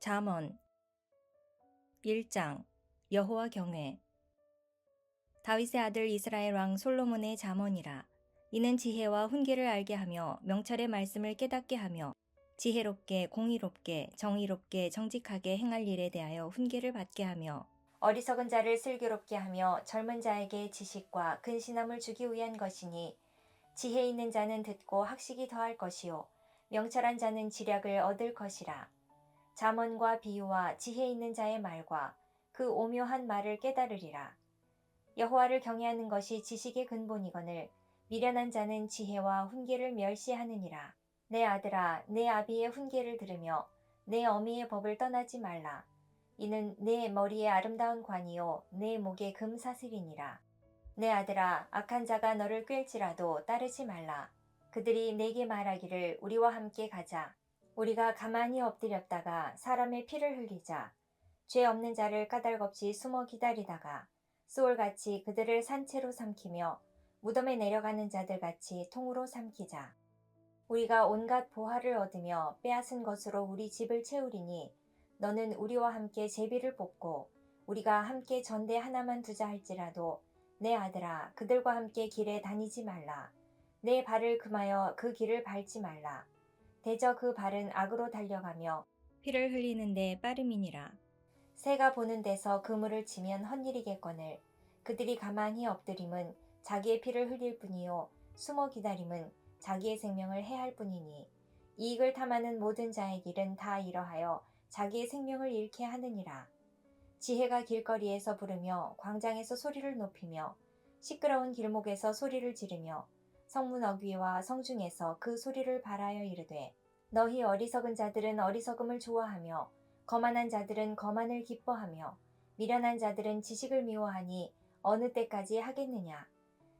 잠언 1장 여호와 경외. 다윗의 아들 이스라엘 왕 솔로몬의 잠언이라. 이는 지혜와 훈계를 알게 하며 명철의 말씀을 깨닫게 하며 지혜롭게 공의롭게 정의롭게 정직하게 행할 일에 대하여 훈계를 받게 하며 어리석은 자를 슬기롭게 하며 젊은 자에게 지식과 근신함을 주기 위한 것이니, 지혜 있는 자는 듣고 학식이 더할 것이요 명철한 자는 지략을 얻을 것이라. 잠언과 비유와 지혜 있는 자의 말과 그 오묘한 말을 깨달으리라. 여호와를 경외하는 것이 지식의 근본이거늘 미련한 자는 지혜와 훈계를 멸시하느니라. 내 아들아, 내 아비의 훈계를 들으며 내 어미의 법을 떠나지 말라. 이는 내 머리에 아름다운 관이요 내 목에 금사슬이니라. 내 아들아, 악한 자가 너를 꿰일지라도 따르지 말라. 그들이 내게 말하기를 우리와 함께 가자. 우리가 가만히 엎드렸다가 사람의 피를 흘리자. 죄 없는 자를 까닭없이 숨어 기다리다가 수월같이 그들을 산채로 삼키며 무덤에 내려가는 자들같이 통으로 삼키자. 우리가 온갖 보화를 얻으며 빼앗은 것으로 우리 집을 채우리니, 너는 우리와 함께 제비를 뽑고 우리가 함께 전대 하나만 두자 할지라도 내 아들아, 그들과 함께 길에 다니지 말라. 내 발을 금하여 그 길을 밟지 말라. 대저 그 발은 악으로 달려가며 피를 흘리는데 빠름이니라. 새가 보는 데서 그물을 치면 헛일이겠거늘 그들이 가만히 엎드림은 자기의 피를 흘릴 뿐이요 숨어 기다림은 자기의 생명을 해할 뿐이니, 이익을 탐하는 모든 자의 길은 다 이러하여 자기의 생명을 잃게 하느니라. 지혜가 길거리에서 부르며 광장에서 소리를 높이며 시끄러운 길목에서 소리를 지르며 성문 어귀와 성중에서 그 소리를 발하여 이르되, 너희 어리석은 자들은 어리석음을 좋아하며 거만한 자들은 거만을 기뻐하며 미련한 자들은 지식을 미워하니 어느 때까지 하겠느냐.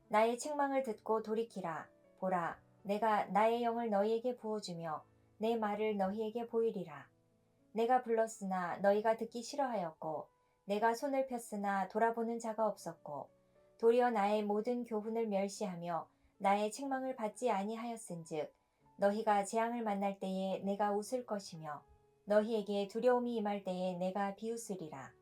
나의 책망을 듣고 돌이키라. 보라, 내가 나의 영을 너희에게 부어주며 내 말을 너희에게 보이리라. 내가 불렀으나 너희가 듣기 싫어하였고 내가 손을 폈으나 돌아보는 자가 없었고 도리어 나의 모든 교훈을 멸시하며 나의 책망을 받지 아니하였은즉, 너희가 재앙을 만날 때에 내가 웃을 것이며 너희에게 두려움이 임할 때에 내가 비웃으리라.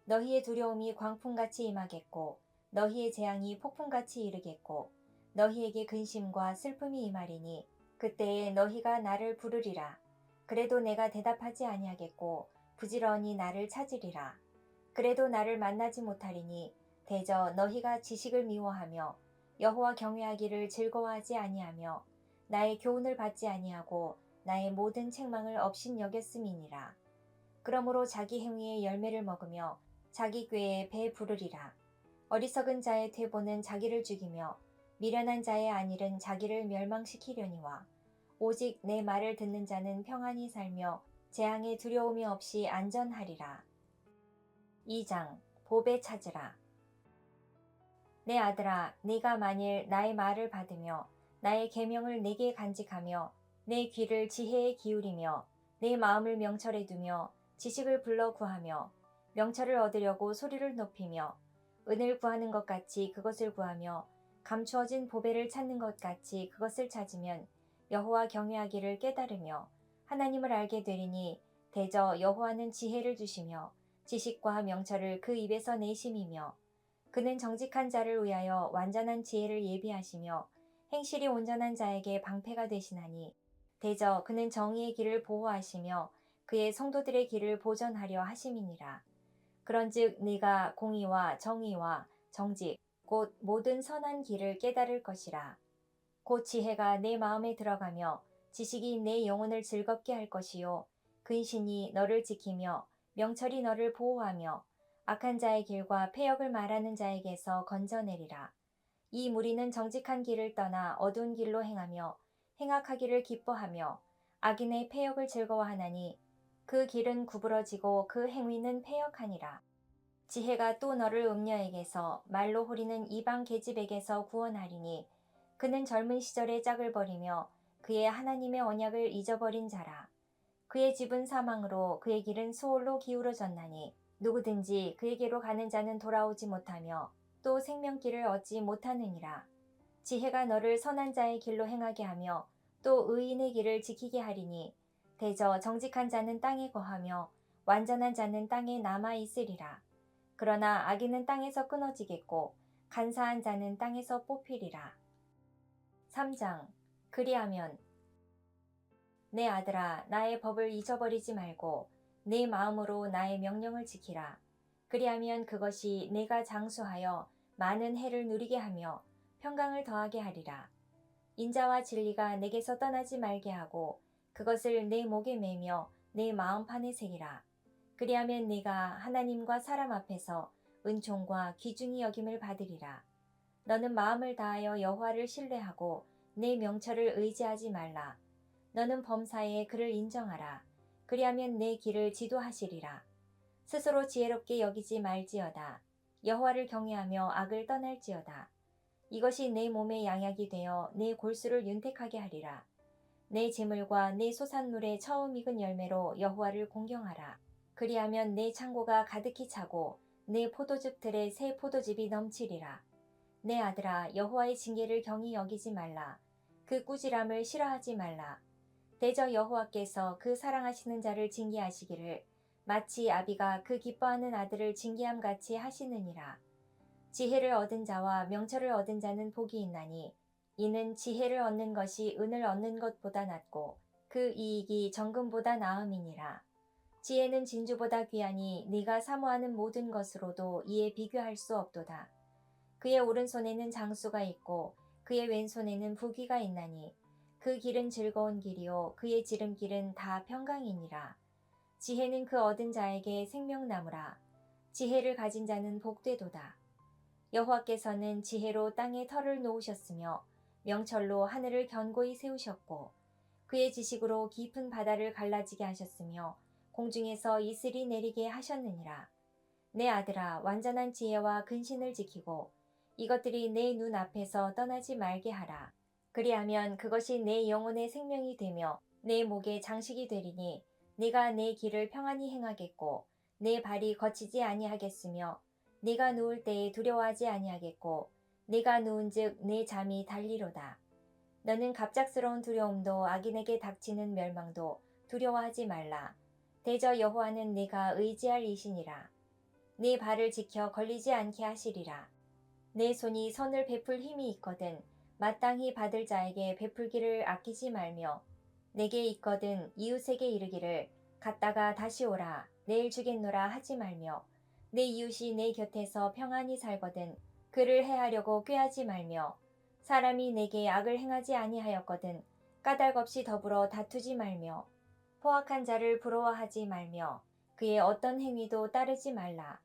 너희의 두려움이 광풍같이 임하겠고 너희의 재앙이 폭풍같이 이르겠고 너희에게 근심과 슬픔이 임하리니, 그때에 너희가 나를 부르리라. 그래도 내가 대답하지 아니하겠고 부지런히 나를 찾으리라. 그래도 나를 만나지 못하리니, 대저 너희가 지식을 미워하며 여호와 경외하기를 즐거워하지 아니하며 나의 교훈을 받지 아니하고 나의 모든 책망을 업신여겼음이니라. 그러므로 자기 행위의 열매를 먹으며 자기 꾀에 배 부르리라. 어리석은 자의 퇴보는 자기를 죽이며 미련한 자의 안일은 자기를 멸망시키려니와, 오직 내 말을 듣는 자는 평안히 살며 재앙의 두려움이 없이 안전하리라. 2장 보배 찾으라. 내 아들아, 네가 만일 나의 말을 받으며 나의 계명을 내게 간직하며 내 귀를 지혜에 기울이며 내 마음을 명철에 두며 지식을 불러 구하며 명철을 얻으려고 소리를 높이며 은을 구하는 것 같이 그것을 구하며 감추어진 보배를 찾는 것 같이 그것을 찾으면 여호와 경외하기를 깨달으며 하나님을 알게 되리니, 대저 여호와는 지혜를 주시며 지식과 명철을 그 입에서 내심이며 그는 정직한 자를 위하여 완전한 지혜를 예비하시며 행실이 온전한 자에게 방패가 되시나니, 대저 그는 정의의 길을 보호하시며 그의 성도들의 길을 보전하려 하심이니라. 그런즉 네가 공의와 정의와 정직 곧 모든 선한 길을 깨달을 것이라. 곧 지혜가 내 마음에 들어가며 지식이 내 영혼을 즐겁게 할 것이요 근신이 너를 지키며 명철이 너를 보호하며 악한 자의 길과 패역을 말하는 자에게서 건져내리라. 이 무리는 정직한 길을 떠나 어두운 길로 행하며 행악하기를 기뻐하며 악인의 패역을 즐거워하나니, 그 길은 구부러지고 그 행위는 패역하니라. 지혜가 또 너를 음녀에게서 말로 호리는 이방 계집에게서 구원하리니, 그는 젊은 시절의 짝을 버리며 그의 하나님의 언약을 잊어버린 자라. 그의 집은 사망으로 그의 길은 수올로 기울어졌나니, 누구든지 그에게로 가는 자는 돌아오지 못하며 또 생명길을 얻지 못하느니라. 지혜가 너를 선한 자의 길로 행하게 하며 또 의인의 길을 지키게 하리니, 대저 정직한 자는 땅에 거하며 완전한 자는 땅에 남아 있으리라. 그러나 악인은 땅에서 끊어지겠고 간사한 자는 땅에서 뽑히리라. 3장. 그리하면 내 아들아 나의 법을 잊어버리지 말고 내 마음으로 나의 명령을 지키라. 그리하면 그것이 내가 장수하여 많은 해를 누리게 하며 평강을 더하게 하리라. 인자와 진리가 내게서 떠나지 말게 하고 그것을 내 목에 매며 내 마음판에 새기라. 그리하면 네가 하나님과 사람 앞에서 은총과 귀중히 여김을 받으리라. 너는 마음을 다하여 여호와를 신뢰하고 내 명철을 의지하지 말라. 너는 범사에 그를 인정하라. 그리하면 내 길을 지도하시리라. 스스로 지혜롭게 여기지 말지어다. 여호와를 경외하며 악을 떠날지어다. 이것이 내 몸의 양약이 되어 내 골수를 윤택하게 하리라. 내 재물과 내 소산물의 처음 익은 열매로 여호와를 공경하라. 그리하면 내 창고가 가득히 차고 내 포도즙 틀에 새 포도즙이 넘치리라. 내 아들아 여호와의 징계를 경히 여기지 말라. 그 꾸지람을 싫어하지 말라. 대저 여호와께서 그 사랑하시는 자를 징계하시기를 마치 아비가 그 기뻐하는 아들을 징계함 같이 하시느니라. 지혜를 얻은 자와 명철을 얻은 자는 복이 있나니 이는 지혜를 얻는 것이 은을 얻는 것보다 낫고 그 이익이 정금보다 나음이니라. 지혜는 진주보다 귀하니 네가 사모하는 모든 것으로도 이에 비교할 수 없도다. 그의 오른손에는 장수가 있고 그의 왼손에는 부귀가 있나니 그 길은 즐거운 길이요 그의 지름길은 다 평강이니라. 지혜는 그 얻은 자에게 생명나무라. 지혜를 가진 자는 복되도다. 여호와께서는 지혜로 땅에 터를 놓으셨으며 명철로 하늘을 견고히 세우셨고 그의 지식으로 깊은 바다를 갈라지게 하셨으며 공중에서 이슬이 내리게 하셨느니라. 내 아들아 완전한 지혜와 근신을 지키고 이것들이 내 눈 앞에서 떠나지 말게 하라. 그리하면 그것이 내 영혼의 생명이 되며 내 목의 장식이 되리니 네가 내 길을 평안히 행하겠고 내 발이 거치지 아니하겠으며 네가 누울 때에 두려워하지 아니하겠고 네가 누운즉 내 잠이 달리로다. 너는 갑작스러운 두려움도 악인에게 닥치는 멸망도 두려워하지 말라. 대저 여호와는 네가 의지할 이시니라. 네 발을 지켜 걸리지 않게 하시리라. 내 손이 선을 베풀 힘이 있거든 마땅히 받을 자에게 베풀기를 아끼지 말며 내게 있거든 이웃에게 이르기를 갔다가 다시 오라 내일 주겠노라 하지 말며 내 이웃이 내 곁에서 평안히 살거든 그를 해하려고 꾀하지 말며 사람이 내게 악을 행하지 아니하였거든 까닭 없이 더불어 다투지 말며 포악한 자를 부러워하지 말며 그의 어떤 행위도 따르지 말라.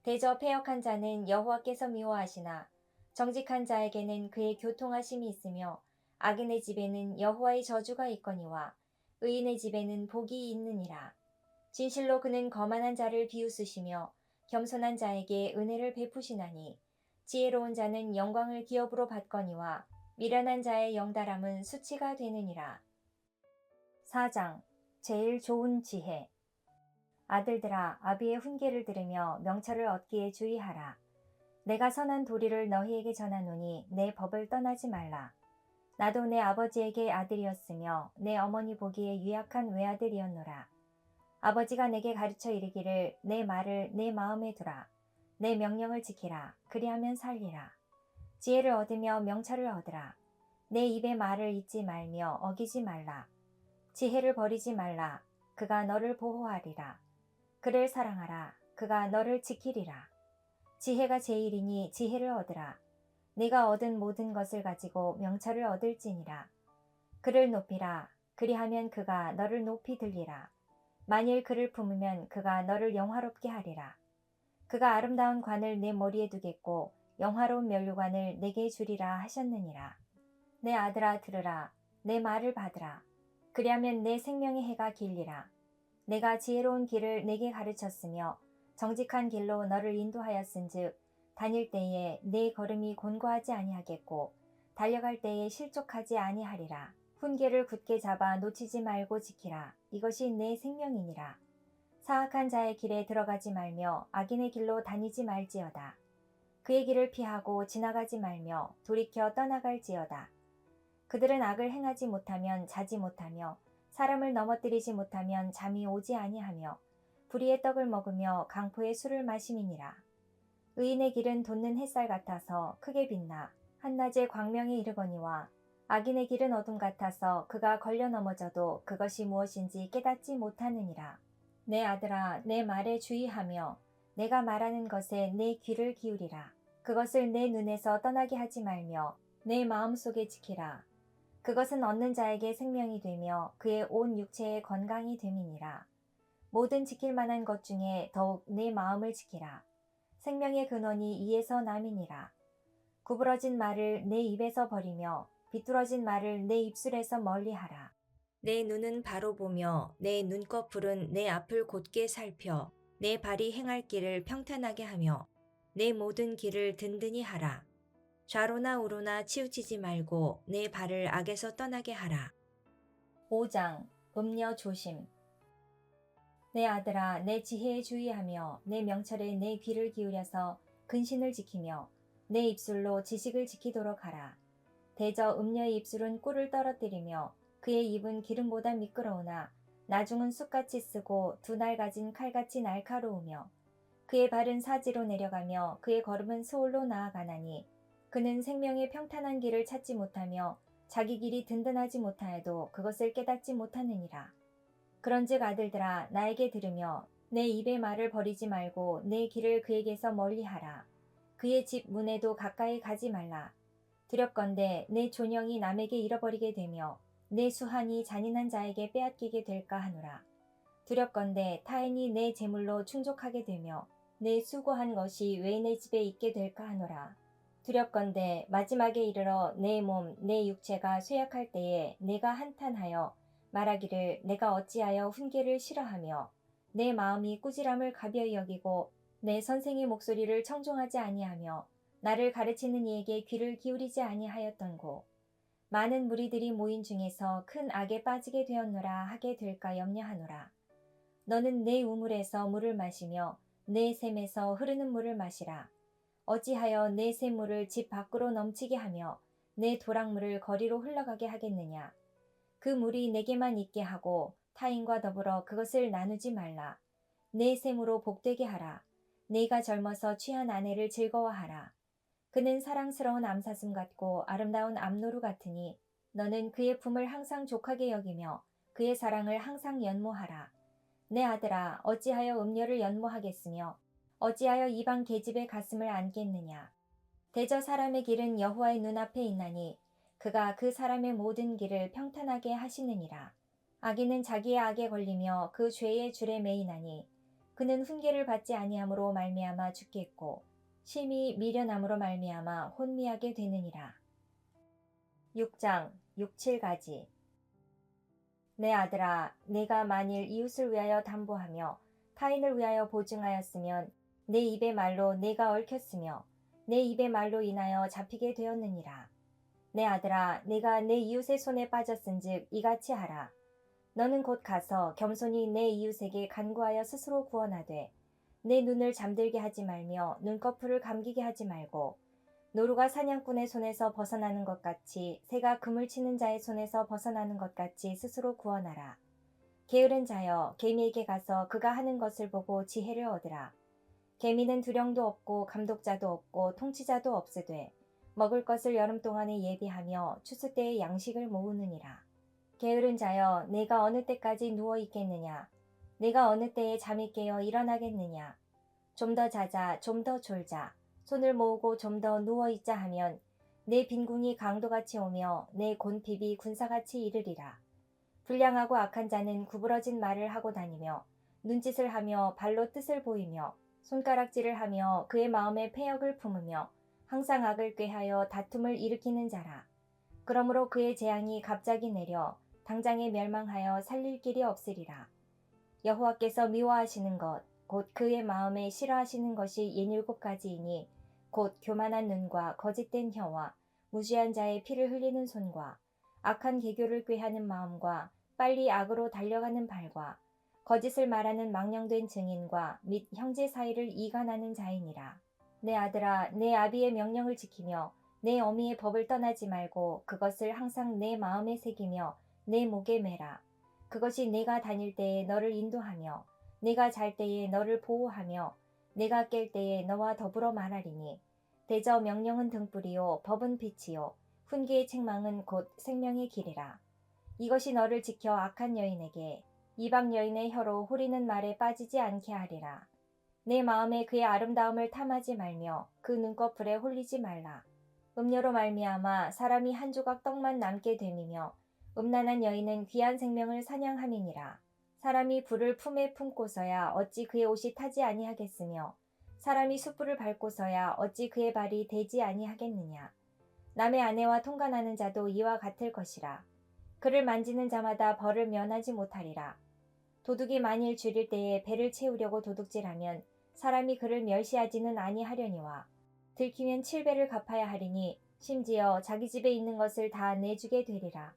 대저 패역한 자는 여호와께서 미워하시나 정직한 자에게는 그의 교통하심이 있으며 악인의 집에는 여호와의 저주가 있거니와 의인의 집에는 복이 있느니라. 진실로 그는 거만한 자를 비웃으시며 겸손한 자에게 은혜를 베푸시나니 지혜로운 자는 영광을 기업으로 받거니와 미련한 자의 영달함은 수치가 되느니라. 4장. 제일 좋은 지혜. 아들들아 아비의 훈계를 들으며 명철을 얻기에 주의하라. 내가 선한 도리를 너희에게 전하노니 내 법을 떠나지 말라. 나도 내 아버지에게 아들이었으며 내 어머니 보기에 유약한 외아들이었노라. 아버지가 내게 가르쳐 이르기를 내 말을 내 마음에 두라. 내 명령을 지키라. 그리하면 살리라. 지혜를 얻으며 명철을 얻으라. 내 입의 말을 잊지 말며 어기지 말라. 지혜를 버리지 말라. 그가 너를 보호하리라. 그를 사랑하라. 그가 너를 지키리라. 지혜가 제일이니 지혜를 얻으라. 네가 얻은 모든 것을 가지고 명철을 얻을지니라. 그를 높이라. 그리하면 그가 너를 높이 들리라. 만일 그를 품으면 그가 너를 영화롭게 하리라. 그가 아름다운 관을 내 머리에 두겠고 영화로운 면류관을 내게 주리라 하셨느니라. 내 아들아 들으라. 내 말을 받으라. 그리하면 내 생명의 해가 길리라. 내가 지혜로운 길을 내게 가르쳤으며 정직한 길로 너를 인도하였은즉 다닐 때에 내 걸음이 곤고하지 아니하겠고 달려갈 때에 실족하지 아니하리라. 훈계를 굳게 잡아 놓치지 말고 지키라. 이것이 내 생명이니라. 사악한 자의 길에 들어가지 말며 악인의 길로 다니지 말지어다. 그의 길을 피하고 지나가지 말며 돌이켜 떠나갈지어다. 그들은 악을 행하지 못하면 자지 못하며 사람을 넘어뜨리지 못하면 잠이 오지 아니하며 불의의 떡을 먹으며 강포의 술을 마심이니라. 의인의 길은 돋는 햇살 같아서 크게 빛나 한낮의 광명에 이르거니와 악인의 길은 어둠 같아서 그가 걸려 넘어져도 그것이 무엇인지 깨닫지 못하느니라. 내 아들아, 내 말에 주의하며 내가 말하는 것에 내 귀를 기울이라. 그것을 내 눈에서 떠나게 하지 말며 내 마음속에 지키라. 그것은 얻는 자에게 생명이 되며 그의 온 육체에 건강이 됨이니라. 모든 지킬 만한 것 중에 더욱 내 마음을 지키라. 생명의 근원이 이에서 남이니라. 구부러진 말을 내 입에서 버리며 비뚤어진 말을 내 입술에서 멀리하라. 내 눈은 바로 보며 내 눈꺼풀은 내 앞을 곧게 살펴 내 발이 행할 길을 평탄하게 하며 내 모든 길을 든든히 하라. 좌로나 우로나 치우치지 말고 내 발을 악에서 떠나게 하라. 5장 음녀 조심. 내 아들아, 내 지혜에 주의하며 내 명철에 내 귀를 기울여서 근신을 지키며 내 입술로 지식을 지키도록 하라. 대저 음녀의 입술은 꿀을 떨어뜨리며 그의 입은 기름보다 미끄러우나 나중은 쑥같이 쓰고 두 날 가진 칼같이 날카로우며 그의 발은 사지로 내려가며 그의 걸음은 소홀로 나아가나니 그는 생명의 평탄한 길을 찾지 못하며 자기 길이 든든하지 못하여도 그것을 깨닫지 못하느니라. 그런즉 아들들아, 나에게 들으며 내 입의 말을 버리지 말고 내 길을 그에게서 멀리하라. 그의 집 문에도 가까이 가지 말라. 두렵건대 내 존영이 남에게 잃어버리게 되며 내 수한이 잔인한 자에게 빼앗기게 될까 하노라. 두렵건대 타인이 내 재물로 충족하게 되며 내 수고한 것이 외인의 집에 있게 될까 하노라. 두렵건대 마지막에 이르러 내 몸, 내 육체가 쇠약할 때에 내가 한탄하여 말하기를 내가 어찌하여 훈계를 싫어하며 내 마음이 꾸지람을 가벼이 여기고 내 선생의 목소리를 청종하지 아니하며 나를 가르치는 이에게 귀를 기울이지 아니하였던고. 많은 무리들이 모인 중에서 큰 악에 빠지게 되었노라 하게 될까 염려하노라. 너는 내 우물에서 물을 마시며 내 샘에서 흐르는 물을 마시라. 어찌하여 내 샘물을 집 밖으로 넘치게 하며 내 도랑물을 거리로 흘러가게 하겠느냐. 그 물이 내게만 있게 하고 타인과 더불어 그것을 나누지 말라. 내 샘으로 복되게 하라. 네가 젊어서 취한 아내를 즐거워하라. 그는 사랑스러운 암사슴 같고 아름다운 암노루 같으니 너는 그의 품을 항상 족하게 여기며 그의 사랑을 항상 연모하라. 내 아들아, 어찌하여 음녀를 연모하겠으며 어찌하여 이방 계집의 가슴을 안겠느냐. 대저 사람의 길은 여호와의 눈앞에 있나니 그가 그 사람의 모든 길을 평탄하게 하시느니라. 악인은 자기의 악에 걸리며 그 죄의 줄에 매이나니 그는 훈계를 받지 아니함으로 말미암아 죽겠고 심히 미련함으로 말미암아 혼미하게 되느니라. 6장 6, 7가지. 내 아들아, 내가 만일 이웃을 위하여 담보하며 타인을 위하여 보증하였으면 내 입의 말로 내가 얽혔으며 내 입의 말로 인하여 잡히게 되었느니라. 내 아들아, 내가 내 이웃의 손에 빠졌은즉 이같이 하라. 너는 곧 가서 겸손히 내 이웃에게 간구하여 스스로 구원하되 내 눈을 잠들게 하지 말며 눈꺼풀을 감기게 하지 말고 노루가 사냥꾼의 손에서 벗어나는 것 같이 새가 그물 치는 자의 손에서 벗어나는 것 같이 스스로 구원하라. 게으른 자여, 개미에게 가서 그가 하는 것을 보고 지혜를 얻으라. 개미는 두령도 없고 감독자도 없고 통치자도 없으되 먹을 것을 여름 동안에 예비하며 추수 때에 양식을 모으느니라. 게으른 자여, 내가 어느 때까지 누워 있겠느냐. 내가 어느 때에 잠이 깨어 일어나겠느냐. 좀 더 자자, 좀 더 졸자. 손을 모으고 좀 더 누워있자 하면 내 빈궁이 강도같이 오며 내 곤핍이 군사같이 이르리라. 불량하고 악한 자는 구부러진 말을 하고 다니며 눈짓을 하며 발로 뜻을 보이며 손가락질을 하며 그의 마음에 패역을 품으며 항상 악을 꾀하여 다툼을 일으키는 자라. 그러므로 그의 재앙이 갑자기 내려 당장에 멸망하여 살릴 길이 없으리라. 여호와께서 미워하시는 것, 곧 그의 마음에 싫어하시는 것이 67가지이니 곧 교만한 눈과 거짓된 혀와 무지한 자의 피를 흘리는 손과 악한 계교를 꾀하는 마음과 빨리 악으로 달려가는 발과 거짓을 말하는 망령된 증인과 및 형제 사이를 이간하는 자이니라. 내 아들아, 내 아비의 명령을 지키며 내 어미의 법을 떠나지 말고 그것을 항상 내 마음에 새기며 내 목에 매라. 그것이 내가 다닐 때에 너를 인도하며 내가 잘 때에 너를 보호하며 내가 깰 때에 너와 더불어 말하리니 대저 명령은 등불이요 법은 빛이요 훈계의 책망은 곧 생명의 길이라. 이것이 너를 지켜 악한 여인에게 이방 여인의 혀로 호리는 말에 빠지지 않게 하리라. 내 마음에 그의 아름다움을 탐하지 말며 그 눈꺼풀에 홀리지 말라. 음료로 말미암아 사람이 한 조각 떡만 남게 됨이며 음란한 여인은 귀한 생명을 사냥함이니라. 사람이 불을 품에 품고서야 어찌 그의 옷이 타지 아니하겠으며 사람이 숯불을 밟고서야 어찌 그의 발이 되지 아니하겠느냐. 남의 아내와 통간하는 자도 이와 같을 것이라. 그를 만지는 자마다 벌을 면하지 못하리라. 도둑이 만일 줄일 때에 배를 채우려고 도둑질하면 사람이 그를 멸시하지는 아니하려니와 들키면 7배를 갚아야 하리니 심지어 자기 집에 있는 것을 다 내주게 되리라.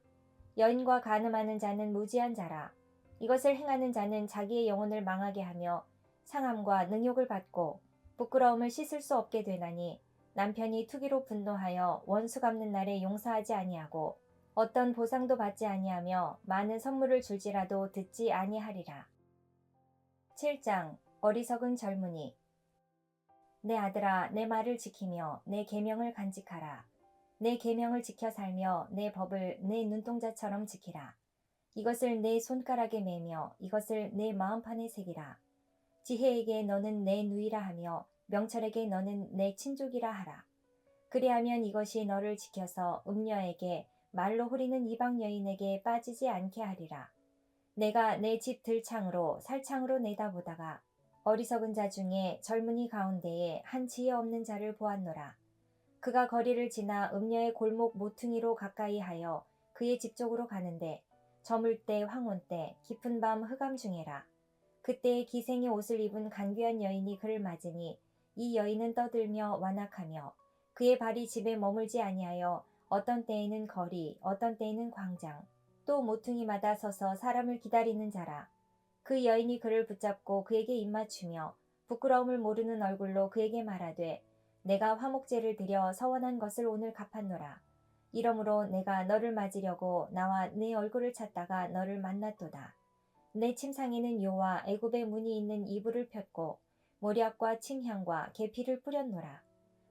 여인과 간음하는 자는 무지한 자라. 이것을 행하는 자는 자기의 영혼을 망하게 하며 상함과 능욕을 받고 부끄러움을 씻을 수 없게 되나니 남편이 투기로 분노하여 원수 갚는 날에 용서하지 아니하고 어떤 보상도 받지 아니하며 많은 선물을 줄지라도 듣지 아니하리라. 7장 어리석은 젊은이. 내 아들아 내 말을 지키며 내 계명을 간직하라. 내 계명을 지켜 살며 내 법을 내 눈동자처럼 지키라. 이것을 내 손가락에 매며 이것을 내 마음판에 새기라. 지혜에게 너는 내 누이라 하며 명철에게 너는 내 친족이라 하라. 그리하면 이것이 너를 지켜서 음녀에게 말로 후리는 이방 여인에게 빠지지 않게 하리라. 내가 내 집 들창으로 살창으로 내다보다가 어리석은 자 중에 젊은이 가운데에 한 지혜 없는 자를 보았노라. 그가 거리를 지나 음녀의 골목 모퉁이로 가까이 하여 그의 집 쪽으로 가는데 저물 때 황혼 때 깊은 밤 흑암 중에라. 그때에 기생의 옷을 입은 간귀한 여인이 그를 맞으니 이 여인은 떠들며 완악하며 그의 발이 집에 머물지 아니하여 어떤 때에는 거리 어떤 때에는 광장 또 모퉁이마다 서서 사람을 기다리는 자라. 그 여인이 그를 붙잡고 그에게 입맞추며 부끄러움을 모르는 얼굴로 그에게 말하되 내가 화목제를 드려 서원한 것을 오늘 갚았노라. 이러므로 내가 너를 맞으려고 나와 네 얼굴을 찾다가 너를 만났도다. 내 침상에는 요와 애굽의 문이 있는 이불을 폈고 모략과 침향과 계피를 뿌렸노라.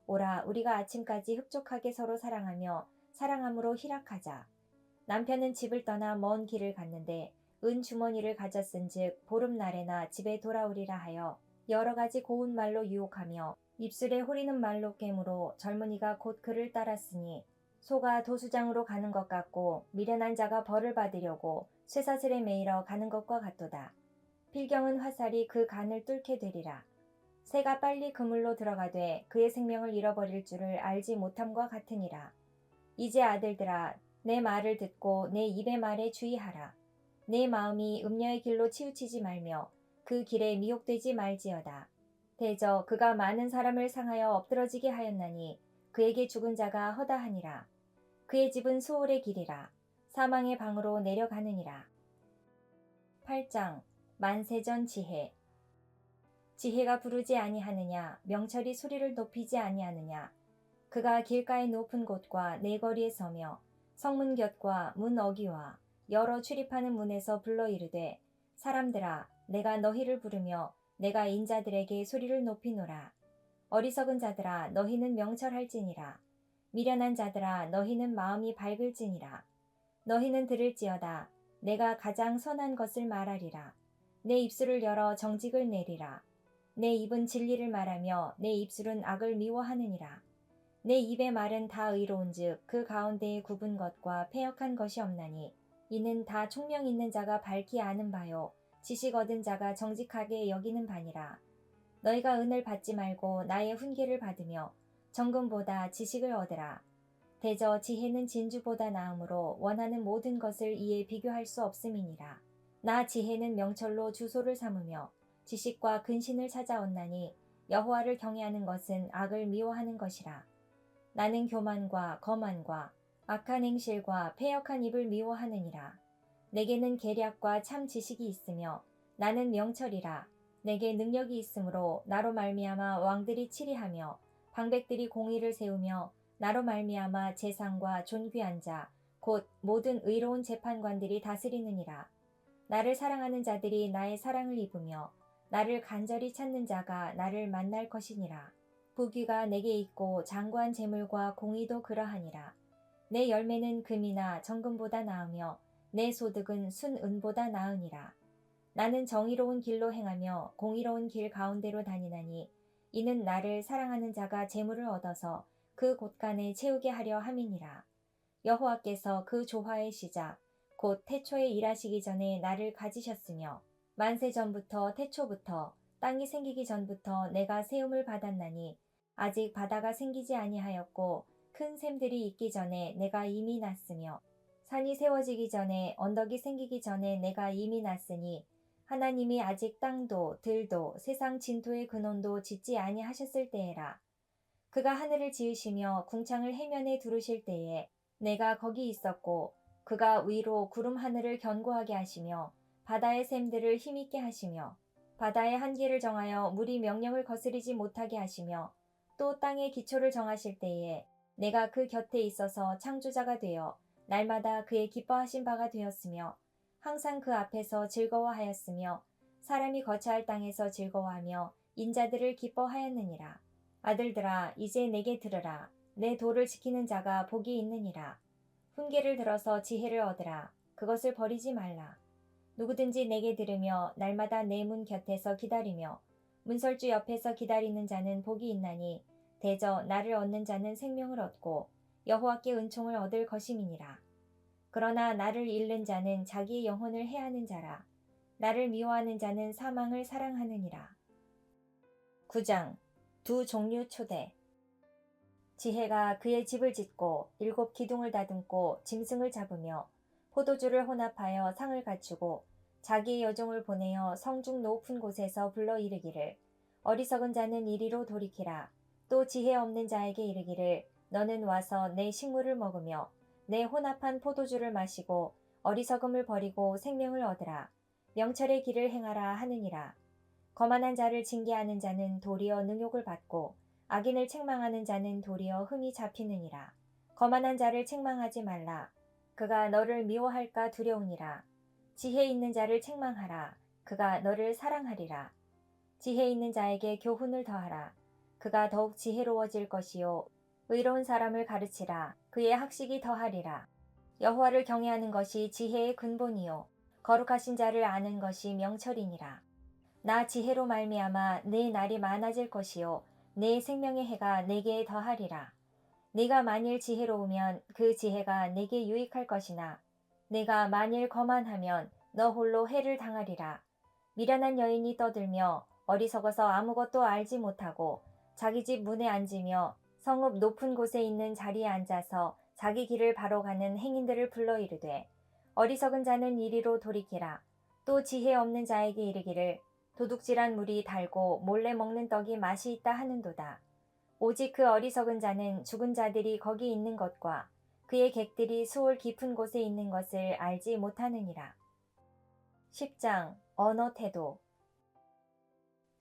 오라 우리가 아침까지 흡족하게 서로 사랑하며 사랑함으로 희락하자. 남편은 집을 떠나 먼 길을 갔는데 은 주머니를 가졌은즉 보름날에나 집에 돌아오리라 하여 여러 가지 고운 말로 유혹하며 입술에 호리는 말로 깨물어 젊은이가 곧 그를 따랐으니 소가 도수장으로 가는 것 같고 미련한 자가 벌을 받으려고 쇠사슬에 매이러 가는 것과 같도다. 필경은 화살이 그 간을 뚫게 되리라. 새가 빨리 그물로 들어가되 그의 생명을 잃어버릴 줄을 알지 못함과 같으니라. 이제 아들들아 내 말을 듣고 내 입의 말에 주의하라. 내 마음이 음녀의 길로 치우치지 말며 그 길에 미혹되지 말지어다. 대저 그가 많은 사람을 상하여 엎드러지게 하였나니 그에게 죽은 자가 허다하니라. 그의 집은 수월의 길이라. 사망의 방으로 내려가느니라. 8장 만세전 지혜. 지혜가 부르지 아니하느냐 명철이 소리를 높이지 아니하느냐. 그가 길가의 높은 곳과 내거리에 서며 성문 곁과 문 어귀와 여러 출입하는 문에서 불러 이르되 사람들아 내가 너희를 부르며 내가 인자들에게 소리를 높이노라. 어리석은 자들아 너희는 명철할지니라. 미련한 자들아 너희는 마음이 밝을지니라. 너희는 들을지어다. 내가 가장 선한 것을 말하리라. 내 입술을 열어 정직을 내리라. 내 입은 진리를 말하며 내 입술은 악을 미워하느니라. 내 입의 말은 다 의로운즉 그 가운데에 굽은 것과 패역한 것이 없나니 이는 다 총명 있는 자가 밝히 아는 바요 지식 얻은 자가 정직하게 여기는 바니라. 너희가 은을 받지 말고 나의 훈계를 받으며 정금보다 지식을 얻으라. 대저 지혜는 진주보다 나음으로 원하는 모든 것을 이에 비교할 수 없음이니라. 나 지혜는 명철로 주소를 삼으며 지식과 근신을 찾아온나니 여호와를 경외하는 것은 악을 미워하는 것이라. 나는 교만과 거만과 악한 행실과 패역한 입을 미워하느니라. 내게는 계략과 참 지식이 있으며 나는 명철이라. 내게 능력이 있으므로 나로 말미암아 왕들이 치리하며 방백들이 공의를 세우며 나로 말미암아 재상과 존귀한 자 곧 모든 의로운 재판관들이 다스리느니라. 나를 사랑하는 자들이 나의 사랑을 입으며 나를 간절히 찾는 자가 나를 만날 것이니라. 부귀가 내게 있고 장구한 재물과 공의도 그러하니라. 내 열매는 금이나 정금보다 나으며 내 소득은 순은보다 나으니라. 나는 정의로운 길로 행하며 공의로운 길 가운데로 다니나니 이는 나를 사랑하는 자가 재물을 얻어서 그 곳간에 채우게 하려 함이니라. 여호와께서 그 조화의 시작 곧 태초에 일하시기 전에 나를 가지셨으며 만세 전부터 태초부터 땅이 생기기 전부터 내가 세움을 받았나니 아직 바다가 생기지 아니하였고 큰 샘들이 있기 전에 내가 이미 났으며 산이 세워지기 전에 언덕이 생기기 전에 내가 이미 났으니 하나님이 아직 땅도 들도 세상 진토의 근원도 짓지 아니하셨을 때에라. 그가 하늘을 지으시며 궁창을 해면에 두르실 때에 내가 거기 있었고 그가 위로 구름 하늘을 견고하게 하시며 바다의 샘들을 힘있게 하시며 바다의 한계를 정하여 물이 명령을 거스르지 못하게 하시며 또 땅의 기초를 정하실 때에 내가 그 곁에 있어서 창조자가 되어 날마다 그의 기뻐하신 바가 되었으며 항상 그 앞에서 즐거워하였으며 사람이 거처할 땅에서 즐거워하며 인자들을 기뻐하였느니라. 아들들아 이제 내게 들으라. 내 도를 지키는 자가 복이 있느니라. 훈계를 들어서 지혜를 얻으라. 그것을 버리지 말라. 누구든지 내게 들으며 날마다 내 문 곁에서 기다리며 문설주 옆에서 기다리는 자는 복이 있나니 대저 나를 얻는 자는 생명을 얻고 여호와께 은총을 얻을 것임이니라. 그러나 나를 잃는 자는 자기의 영혼을 해하는 자라. 나를 미워하는 자는 사망을 사랑하느니라. 9장 두 종류 초대. 지혜가 그의 집을 짓고 7 기둥을 다듬고 짐승을 잡으며 포도주를 혼합하여 상을 갖추고 자기의 여종을 보내어 성중 높은 곳에서 불러 이르기를 어리석은 자는 이리로 돌이키라. 또 지혜 없는 자에게 이르기를 너는 와서 내 식물을 먹으며 내 혼합한 포도주를 마시고 어리석음을 버리고 생명을 얻으라. 명철의 길을 행하라 하느니라. 거만한 자를 징계하는 자는 도리어 능욕을 받고 악인을 책망하는 자는 도리어 흠이 잡히느니라. 거만한 자를 책망하지 말라. 그가 너를 미워할까 두려우니라. 지혜 있는 자를 책망하라. 그가 너를 사랑하리라. 지혜 있는 자에게 교훈을 더하라. 그가 더욱 지혜로워질 것이요 의로운 사람을 가르치라. 그의 학식이 더하리라. 여호와를 경외하는 것이 지혜의 근본이요 거룩하신 자를 아는 것이 명철이니라. 나 지혜로 말미암아 내 날이 많아질 것이요 내 생명의 해가 내게 더하리라. 네가 만일 지혜로우면 그 지혜가 내게 유익할 것이나 네가 만일 거만하면 너 홀로 해를 당하리라. 미련한 여인이 떠들며 어리석어서 아무것도 알지 못하고 자기 집 문에 앉으며 성읍 높은 곳에 있는 자리에 앉아서 자기 길을 바로 가는 행인들을 불러 이르되 어리석은 자는 이리로 돌이키라. 또 지혜 없는 자에게 이르기를 도둑질한 물이 달고 몰래 먹는 떡이 맛이 있다 하는도다. 오직 그 어리석은 자는 죽은 자들이 거기 있는 것과 그의 객들이 수월 깊은 곳에 있는 것을 알지 못하느니라. 10장 언어 태도.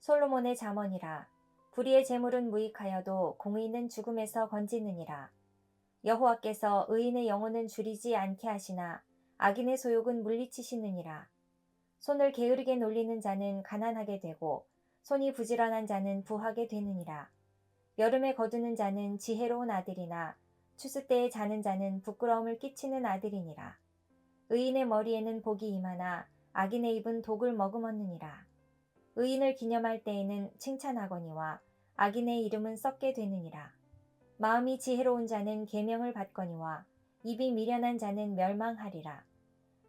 솔로몬의 잠언이라. 불의의 재물은 무익하여도 공의는 죽음에서 건지느니라. 여호와께서 의인의 영혼은 줄이지 않게 하시나 악인의 소욕은 물리치시느니라. 손을 게으르게 놀리는 자는 가난하게 되고 손이 부지런한 자는 부하게 되느니라. 여름에 거두는 자는 지혜로운 아들이나 추수 때에 자는 자는 부끄러움을 끼치는 아들이니라. 의인의 머리에는 복이 임하나 악인의 입은 독을 머금었느니라. 의인을 기념할 때에는 칭찬하거니와 악인의 이름은 썩게 되느니라. 마음이 지혜로운 자는 계명을 받거니와 입이 미련한 자는 멸망하리라.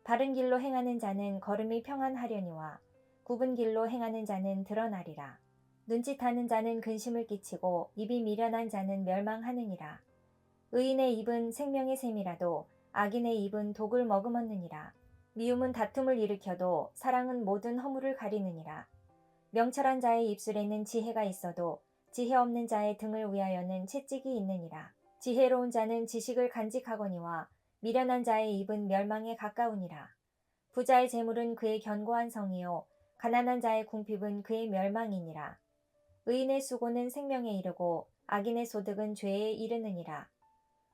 바른 길로 행하는 자는 걸음이 평안하려니와 굽은 길로 행하는 자는 드러나리라. 눈짓하는 자는 근심을 끼치고 입이 미련한 자는 멸망하느니라. 의인의 입은 생명의 샘이라도 악인의 입은 독을 머금었느니라. 미움은 다툼을 일으켜도 사랑은 모든 허물을 가리느니라. 명철한 자의 입술에는 지혜가 있어도 지혜 없는 자의 등을 위하여는 채찍이 있느니라. 지혜로운 자는 지식을 간직하거니와 미련한 자의 입은 멸망에 가까우니라. 부자의 재물은 그의 견고한 성이요 가난한 자의 궁핍은 그의 멸망이니라. 의인의 수고는 생명에 이르고 악인의 소득은 죄에 이르느니라.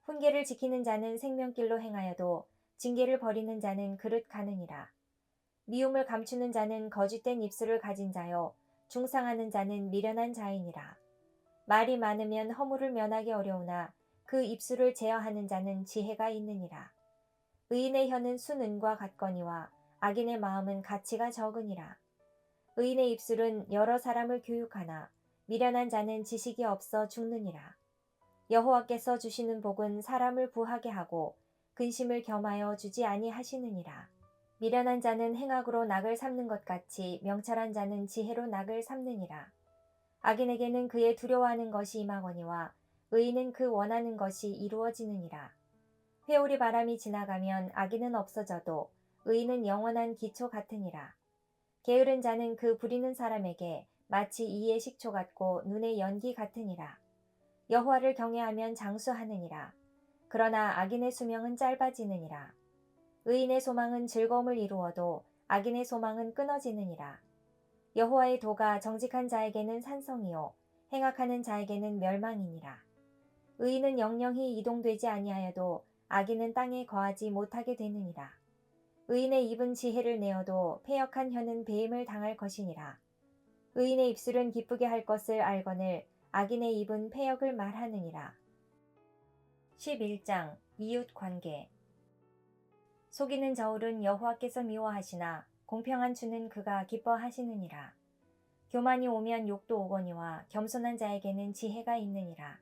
훈계를 지키는 자는 생명길로 행하여도 징계를 버리는 자는 그릇 가느니라. 미움을 감추는 자는 거짓된 입술을 가진 자요 중상하는 자는 미련한 자이니라. 말이 많으면 허물을 면하기 어려우나 그 입술을 제어하는 자는 지혜가 있느니라. 의인의 혀는 순은과 같거니와 악인의 마음은 가치가 적으니라. 의인의 입술은 여러 사람을 교육하나 미련한 자는 지식이 없어 죽느니라. 여호와께서 주시는 복은 사람을 부하게 하고 근심을 겸하여 주지 아니하시느니라. 미련한 자는 행악으로 낙을 삼는 것 같이 명철한 자는 지혜로 낙을 삼느니라. 악인에게는 그의 두려워하는 것이 임하거니와 의인은 그 원하는 것이 이루어지느니라. 회오리 바람이 지나가면 악인은 없어져도 의인은 영원한 기초 같으니라. 게으른 자는 그 부리는 사람에게 마치 이의 식초 같고 눈의 연기 같으니라. 여호와를 경외하면 장수하느니라. 그러나 악인의 수명은 짧아지느니라. 의인의 소망은 즐거움을 이루어도 악인의 소망은 끊어지느니라. 여호와의 도가 정직한 자에게는 산성이요 행악하는 자에게는 멸망이니라. 의인은 영영히 이동되지 아니하여도 악인은 땅에 거하지 못하게 되느니라. 의인의 입은 지혜를 내어도 패역한 혀는 배임을 당할 것이니라. 의인의 입술은 기쁘게 할 것을 알거늘 악인의 입은 패역을 말하느니라. 11장 이웃관계. 속이는 저울은 여호와께서 미워하시나 공평한 주는 그가 기뻐하시느니라. 교만이 오면 욕도 오거니와 겸손한 자에게는 지혜가 있느니라.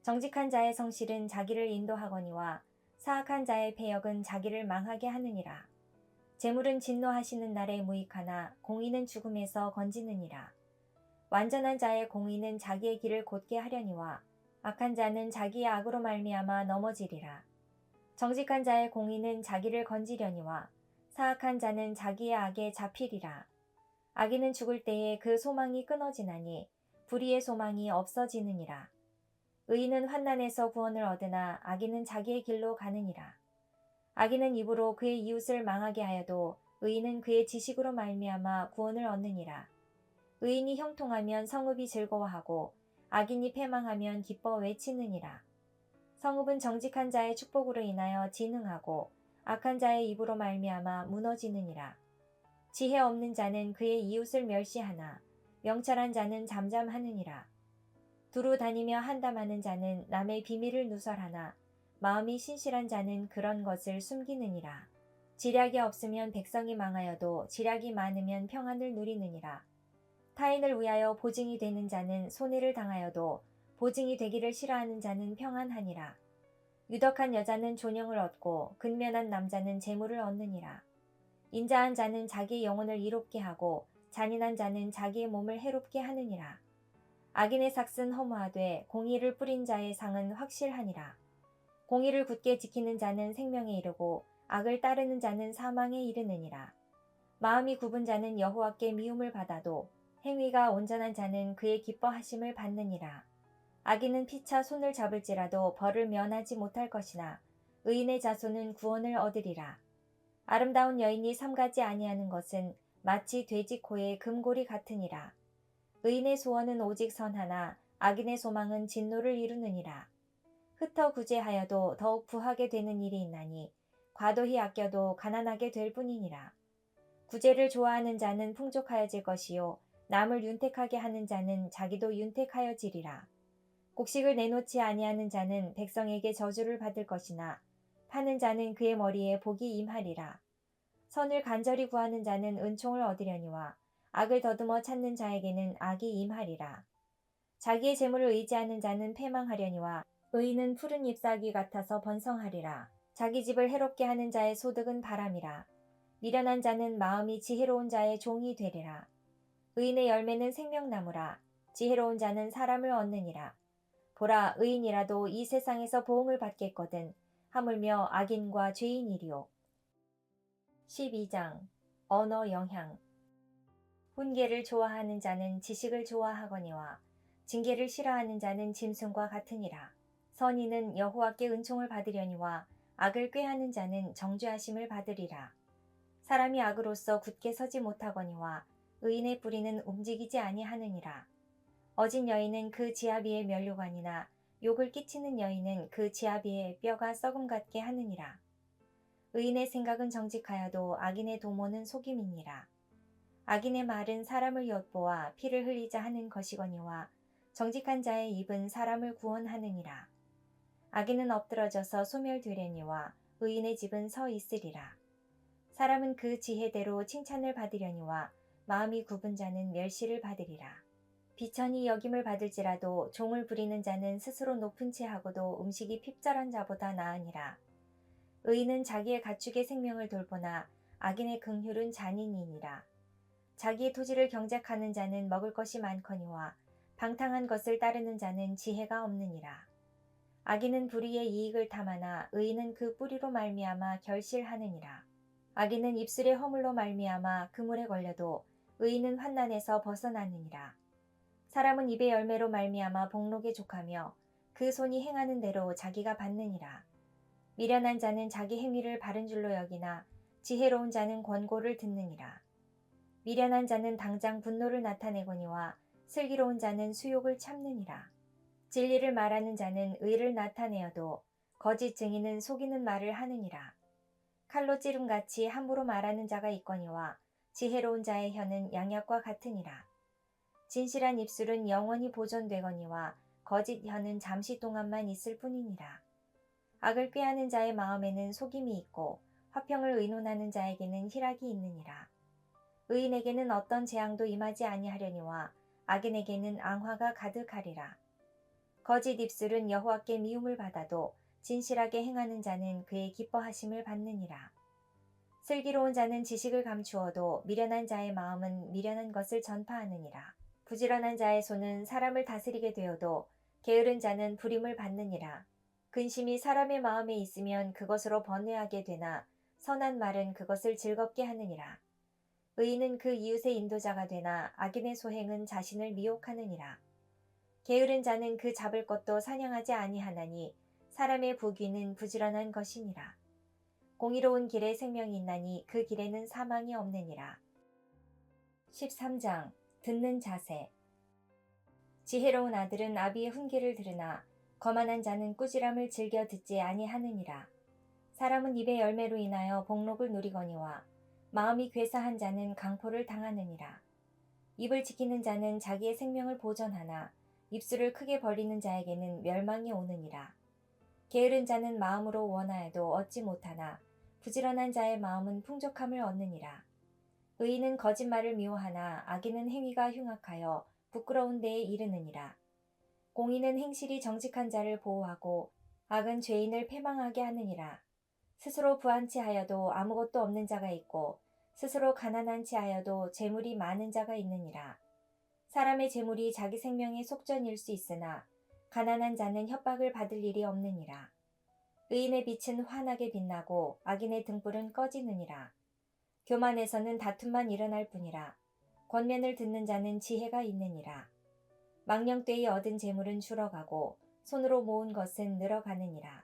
정직한 자의 성실은 자기를 인도하거니와 사악한 자의 패역은 자기를 망하게 하느니라. 재물은 진노하시는 날에 무익하나 공의는 죽음에서 건지느니라. 완전한 자의 공의는 자기의 길을 곧게 하려니와 악한 자는 자기의 악으로 말미암아 넘어지리라. 정직한 자의 공의는 자기를 건지려니와 사악한 자는 자기의 악에 잡히리라. 악인은 죽을 때에 그 소망이 끊어지나니 불의의 소망이 없어지느니라. 의인은 환난에서 구원을 얻으나 악인은 자기의 길로 가느니라. 악인은 입으로 그의 이웃을 망하게 하여도 의인은 그의 지식으로 말미암아 구원을 얻느니라. 의인이 형통하면 성읍이 즐거워하고 악인이 패망하면 기뻐 외치느니라. 성읍은 정직한 자의 축복으로 인하여 진흥하고 악한 자의 입으로 말미암아 무너지느니라. 지혜 없는 자는 그의 이웃을 멸시하나 명철한 자는 잠잠하느니라. 두루 다니며 한담하는 자는 남의 비밀을 누설하나 마음이 신실한 자는 그런 것을 숨기느니라. 지략이 없으면 백성이 망하여도 지략이 많으면 평안을 누리느니라. 타인을 위하여 보증이 되는 자는 손해를 당하여도 보증이 되기를 싫어하는 자는 평안하니라. 유덕한 여자는 존영을 얻고 근면한 남자는 재물을 얻느니라. 인자한 자는 자기의 영혼을 이롭게 하고 잔인한 자는 자기의 몸을 해롭게 하느니라. 악인의 삭은 허무하되 공의를 뿌린 자의 상은 확실하니라. 공의를 굳게 지키는 자는 생명에 이르고 악을 따르는 자는 사망에 이르느니라. 마음이 굽은 자는 여호와께 미움을 받아도 행위가 온전한 자는 그의 기뻐하심을 받느니라. 악인은 피차 손을 잡을지라도 벌을 면하지 못할 것이나 의인의 자손은 구원을 얻으리라. 아름다운 여인이 삼가지 아니하는 것은 마치 돼지 코의 금고리 같으니라. 의인의 소원은 오직 선하나 악인의 소망은 진노를 이루느니라. 흩어 구제하여도 더욱 부하게 되는 일이 있나니 과도히 아껴도 가난하게 될 뿐이니라. 구제를 좋아하는 자는 풍족하여질 것이요 남을 윤택하게 하는 자는 자기도 윤택하여지리라. 곡식을 내놓지 아니하는 자는 백성에게 저주를 받을 것이나 파는 자는 그의 머리에 복이 임하리라. 선을 간절히 구하는 자는 은총을 얻으려니와 악을 더듬어 찾는 자에게는 악이 임하리라. 자기의 재물을 의지하는 자는 패망하려니와 의인은 푸른 잎사귀 같아서 번성하리라. 자기 집을 해롭게 하는 자의 소득은 바람이라. 미련한 자는 마음이 지혜로운 자의 종이 되리라. 의인의 열매는 생명나무라. 지혜로운 자는 사람을 얻느니라. 보라, 의인이라도 이 세상에서 보응을 받겠거든 하물며 악인과 죄인이리요. 12장 언어 영향. 훈계를 좋아하는 자는 지식을 좋아하거니와 징계를 싫어하는 자는 짐승과 같으니라. 선인은 여호와께 은총을 받으려니와 악을 꾀하는 자는 정죄하심을 받으리라. 사람이 악으로서 굳게 서지 못하거니와 의인의 뿌리는 움직이지 아니하느니라. 어진 여인은 그 지아비의 면류관이나 욕을 끼치는 여인은 그 지아비의 뼈가 썩음 같게 하느니라. 의인의 생각은 정직하여도 악인의 도모는 속임이니라. 악인의 말은 사람을 엿보아 피를 흘리자 하는 것이거니와 정직한 자의 입은 사람을 구원하느니라. 악인은 엎드러져서 소멸되려니와 의인의 집은 서 있으리라. 사람은 그 지혜대로 칭찬을 받으려니와 마음이 굽은 자는 멸시를 받으리라. 비천이 여김을 받을지라도 종을 부리는 자는 스스로 높은 채 하고도 음식이 핍절한 자보다 나으니라. 의인은 자기의 가축의 생명을 돌보나 악인의 긍휼은 잔인이니라. 자기의 토지를 경작하는 자는 먹을 것이 많거니와 방탕한 것을 따르는 자는 지혜가 없느니라. 악인은 불의의 이익을 탐하나 의인은 그 뿌리로 말미암아 결실하느니라. 악인은 입술의 허물로 말미암아 그물에 걸려도 의인은 환난에서 벗어나느니라. 사람은 입의 열매로 말미암아 복록에 족하며 그 손이 행하는 대로 자기가 받느니라. 미련한 자는 자기 행위를 바른 줄로 여기나 지혜로운 자는 권고를 듣느니라. 미련한 자는 당장 분노를 나타내거니와 슬기로운 자는 수욕을 참느니라. 진리를 말하는 자는 의를 나타내어도 거짓 증인은 속이는 말을 하느니라. 칼로 찌름같이 함부로 말하는 자가 있거니와 지혜로운 자의 혀는 양약과 같으니라. 진실한 입술은 영원히 보존되거니와 거짓 혀는 잠시 동안만 있을 뿐이니라. 악을 꾀하는 자의 마음에는 속임이 있고 화평을 의논하는 자에게는 희락이 있느니라. 의인에게는 어떤 재앙도 임하지 아니하려니와 악인에게는 앙화가 가득하리라. 거짓 입술은 여호와께 미움을 받아도 진실하게 행하는 자는 그의 기뻐하심을 받느니라. 슬기로운 자는 지식을 감추어도 미련한 자의 마음은 미련한 것을 전파하느니라. 부지런한 자의 손은 사람을 다스리게 되어도 게으른 자는 부림을 받느니라. 근심이 사람의 마음에 있으면 그것으로 번뇌하게 되나 선한 말은 그것을 즐겁게 하느니라. 의인은 그 이웃의 인도자가 되나 악인의 소행은 자신을 미혹하느니라. 게으른 자는 그 잡을 것도 사냥하지 아니하나니 사람의 부귀는 부지런한 것이니라. 공의로운 길에 생명이 있나니 그 길에는 사망이 없느니라. 13장 듣는 자세. 지혜로운 아들은 아비의 훈계를 들으나 거만한 자는 꾸지람을 즐겨 듣지 아니하느니라. 사람은 입의 열매로 인하여 복록을 누리거니와 마음이 괴사한 자는 강포를 당하느니라. 입을 지키는 자는 자기의 생명을 보전하나 입술을 크게 벌리는 자에게는 멸망이 오느니라. 게으른 자는 마음으로 원하여도 얻지 못하나 부지런한 자의 마음은 풍족함을 얻느니라. 의인은 거짓말을 미워하나 악인은 행위가 흉악하여 부끄러운 데에 이르느니라. 공의는 행실이 정직한 자를 보호하고 악은 죄인을 패망하게 하느니라. 스스로 부한 채 하여도 아무것도 없는 자가 있고 스스로 가난한 채 하여도 재물이 많은 자가 있느니라. 사람의 재물이 자기 생명의 속전일 수 있으나 가난한 자는 협박을 받을 일이 없느니라. 의인의 빛은 환하게 빛나고 악인의 등불은 꺼지느니라. 교만에서는 다툼만 일어날 뿐이라. 권면을 듣는 자는 지혜가 있느니라. 망령되이 얻은 재물은 줄어가고 손으로 모은 것은 늘어가느니라.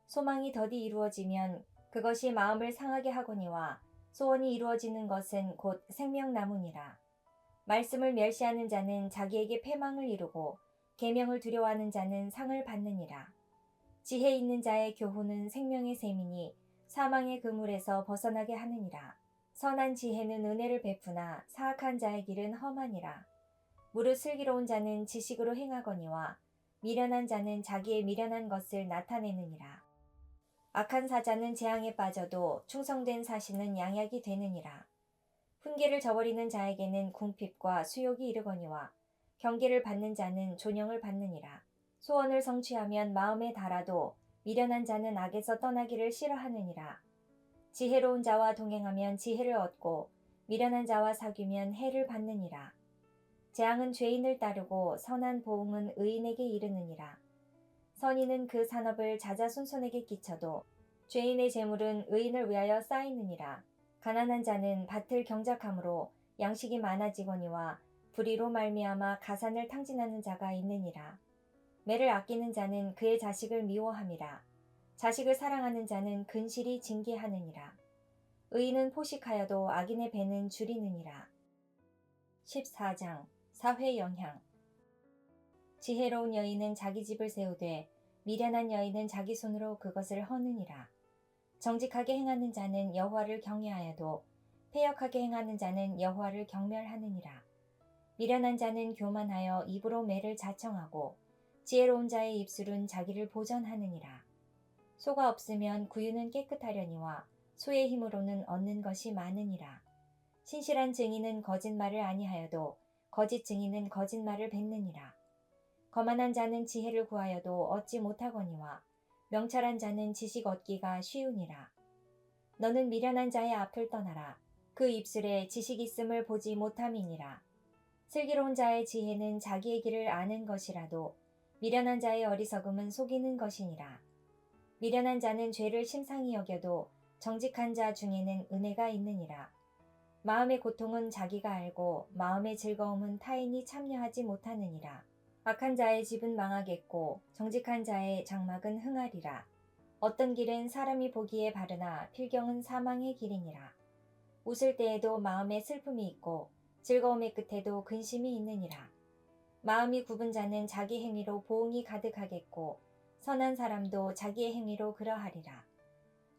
소망이 더디 이루어지면 그것이 마음을 상하게 하거니와 소원이 이루어지는 것은 곧 생명나무니라. 말씀을 멸시하는 자는 자기에게 패망을 이루고 계명을 두려워하는 자는 상을 받느니라. 지혜 있는 자의 교훈은 생명의 셈이니 사망의 그물에서 벗어나게 하느니라. 선한 지혜는 은혜를 베푸나 사악한 자의 길은 험하니라. 무릇 슬기로운 자는 지식으로 행하거니와 미련한 자는 자기의 미련한 것을 나타내느니라. 악한 사자는 재앙에 빠져도 충성된 사신은 양약이 되느니라. 훈계를 저버리는 자에게는 궁핍과 수욕이 이르거니와 경계를 받는 자는 존영을 받느니라. 소원을 성취하면 마음에 달아도 미련한 자는 악에서 떠나기를 싫어하느니라. 지혜로운 자와 동행하면 지혜를 얻고 미련한 자와 사귀면 해를 받느니라. 재앙은 죄인을 따르고 선한 보응은 의인에게 이르느니라. 선인은 그 산업을 자자손손에게 끼쳐도 죄인의 재물은 의인을 위하여 쌓이느니라. 가난한 자는 밭을 경작함으로 양식이 많아지거니와 불의로 말미암아 가산을 탕진하는 자가 있느니라. 매를 아끼는 자는 그의 자식을 미워함이라. 자식을 사랑하는 자는 근실이 징계하느니라. 의인은 포식하여도 악인의 배는 줄이느니라. 14장 사회 영향. 지혜로운 여인은 자기 집을 세우되 미련한 여인은 자기 손으로 그것을 허느니라. 정직하게 행하는 자는 여호와를 경외하여도 패역하게 행하는 자는 여호와를 경멸하느니라. 미련한 자는 교만하여 입으로 매를 자청하고 지혜로운 자의 입술은 자기를 보전하느니라. 소가 없으면 구유는 깨끗하려니와 소의 힘으로는 얻는 것이 많으니라. 신실한 증인은 거짓말을 아니하여도 거짓 증인은 거짓말을 뱉느니라. 거만한 자는 지혜를 구하여도 얻지 못하거니와 명철한 자는 지식 얻기가 쉬우니라. 너는 미련한 자의 앞을 떠나라. 그 입술에 지식 있음을 보지 못함이니라. 슬기로운 자의 지혜는 자기의 길을 아는 것이라도 미련한 자의 어리석음은 속이는 것이니라. 미련한 자는 죄를 심상히 여겨도 정직한 자 중에는 은혜가 있느니라. 마음의 고통은 자기가 알고 마음의 즐거움은 타인이 참여하지 못하느니라. 악한 자의 집은 망하겠고 정직한 자의 장막은 흥하리라. 어떤 길은 사람이 보기에 바르나 필경은 사망의 길이니라. 웃을 때에도 마음에 슬픔이 있고 즐거움의 끝에도 근심이 있느니라. 마음이 굽은 자는 자기 행위로 보응이 가득하겠고 선한 사람도 자기의 행위로 그러하리라.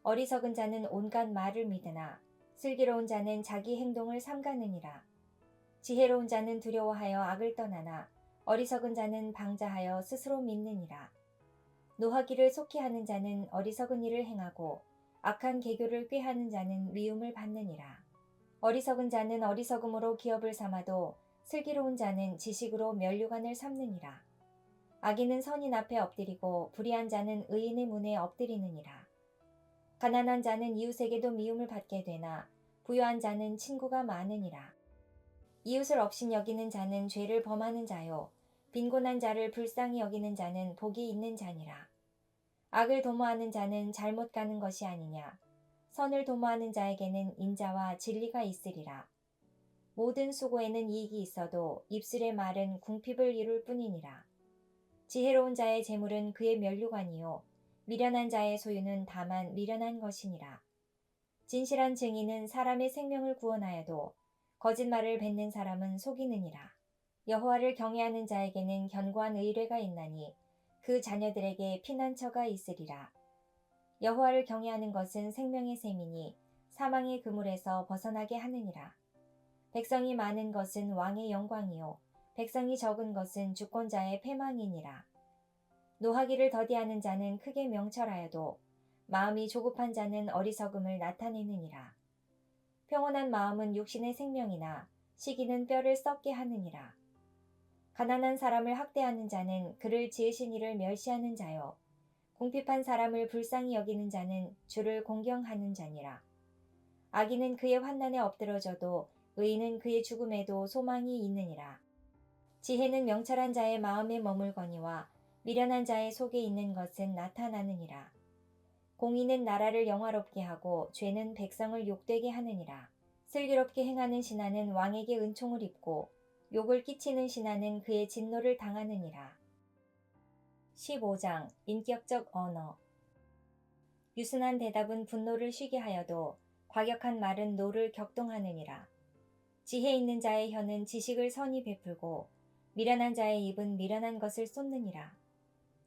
어리석은 자는 온갖 말을 믿으나 슬기로운 자는 자기 행동을 삼가느니라. 지혜로운 자는 두려워하여 악을 떠나나 어리석은 자는 방자하여 스스로 믿느니라. 노하기를 속히 하는 자는 어리석은 일을 행하고 악한 계교를 꾀하는 자는 미움을 받느니라. 어리석은 자는 어리석음으로 기업을 삼아도 슬기로운 자는 지식으로 면류관을 삼느니라. 악인은 선인 앞에 엎드리고 불의한 자는 의인의 문에 엎드리느니라. 가난한 자는 이웃에게도 미움을 받게 되나 부유한 자는 친구가 많으니라. 이웃을 업신 여기는 자는 죄를 범하는 자요 빈곤한 자를 불쌍히 여기는 자는 복이 있는 자니라. 악을 도모하는 자는 잘못 가는 것이 아니냐. 선을 도모하는 자에게는 인자와 진리가 있으리라. 모든 수고에는 이익이 있어도 입술의 말은 궁핍을 이룰 뿐이니라. 지혜로운 자의 재물은 그의 면류관이요 미련한 자의 소유는 다만 미련한 것이니라. 진실한 증인은 사람의 생명을 구원하여도 거짓말을 뱉는 사람은 속이느니라. 여호와를 경외하는 자에게는 견고한 의뢰가 있나니 그 자녀들에게 피난처가 있으리라. 여호와를 경외하는 것은 생명의 셈이니 사망의 그물에서 벗어나게 하느니라. 백성이 많은 것은 왕의 영광이요 백성이 적은 것은 주권자의 패망이니라. 노하기를 더디하는 자는 크게 명철하여도 마음이 조급한 자는 어리석음을 나타내느니라. 평온한 마음은 육신의 생명이나 시기는 뼈를 썩게 하느니라. 가난한 사람을 학대하는 자는 그를 지으신 이를 멸시하는 자요 궁핍한 사람을 불쌍히 여기는 자는 주를 공경하는 자니라. 악인은 그의 환난에 엎드러져도 의인은 그의 죽음에도 소망이 있느니라. 지혜는 명철한 자의 마음에 머물거니와 미련한 자의 속에 있는 것은 나타나느니라. 공의는 나라를 영화롭게 하고 죄는 백성을 욕되게 하느니라. 슬기롭게 행하는 신하는 왕에게 은총을 입고 욕을 끼치는 신하는 그의 진노를 당하느니라. 15장 인격적 언어. 유순한 대답은 분노를 쉬게 하여도 과격한 말은 노를 격동하느니라. 지혜 있는 자의 혀는 지식을 선히 베풀고 미련한 자의 입은 미련한 것을 쏟느니라.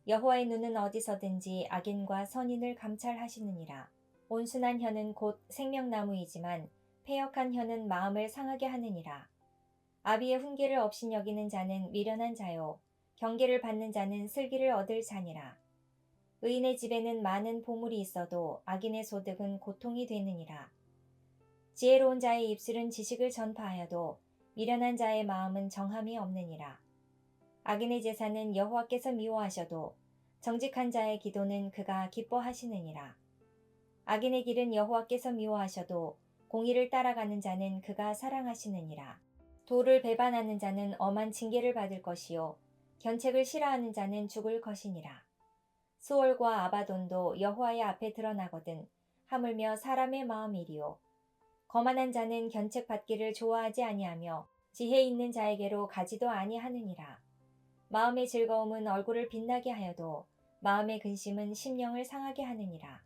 여호와의 눈은 어디서든지 악인과 선인을 감찰하시느니라. 온순한 혀는 곧 생명나무이지만 패역한 혀는 마음을 상하게 하느니라. 아비의 훈계를 업신 여기는 자는 미련한 자요 경계를 받는 자는 슬기를 얻을 자니라. 의인의 집에는 많은 보물이 있어도 악인의 소득은 고통이 되느니라. 지혜로운 자의 입술은 지식을 전파하여도 미련한 자의 마음은 정함이 없느니라. 악인의 제사는 여호와께서 미워하셔도 정직한 자의 기도는 그가 기뻐하시느니라. 악인의 길은 여호와께서 미워하셔도 공의를 따라가는 자는 그가 사랑하시느니라. 도를 배반하는 자는 엄한 징계를 받을 것이요 견책을 싫어하는 자는 죽을 것이니라. 수월과 아바돈도 여호와의 앞에 드러나거든 하물며 사람의 마음이리요. 거만한 자는 견책받기를 좋아하지 아니하며 지혜 있는 자에게로 가지도 아니하느니라. 마음의 즐거움은 얼굴을 빛나게 하여도 마음의 근심은 심령을 상하게 하느니라.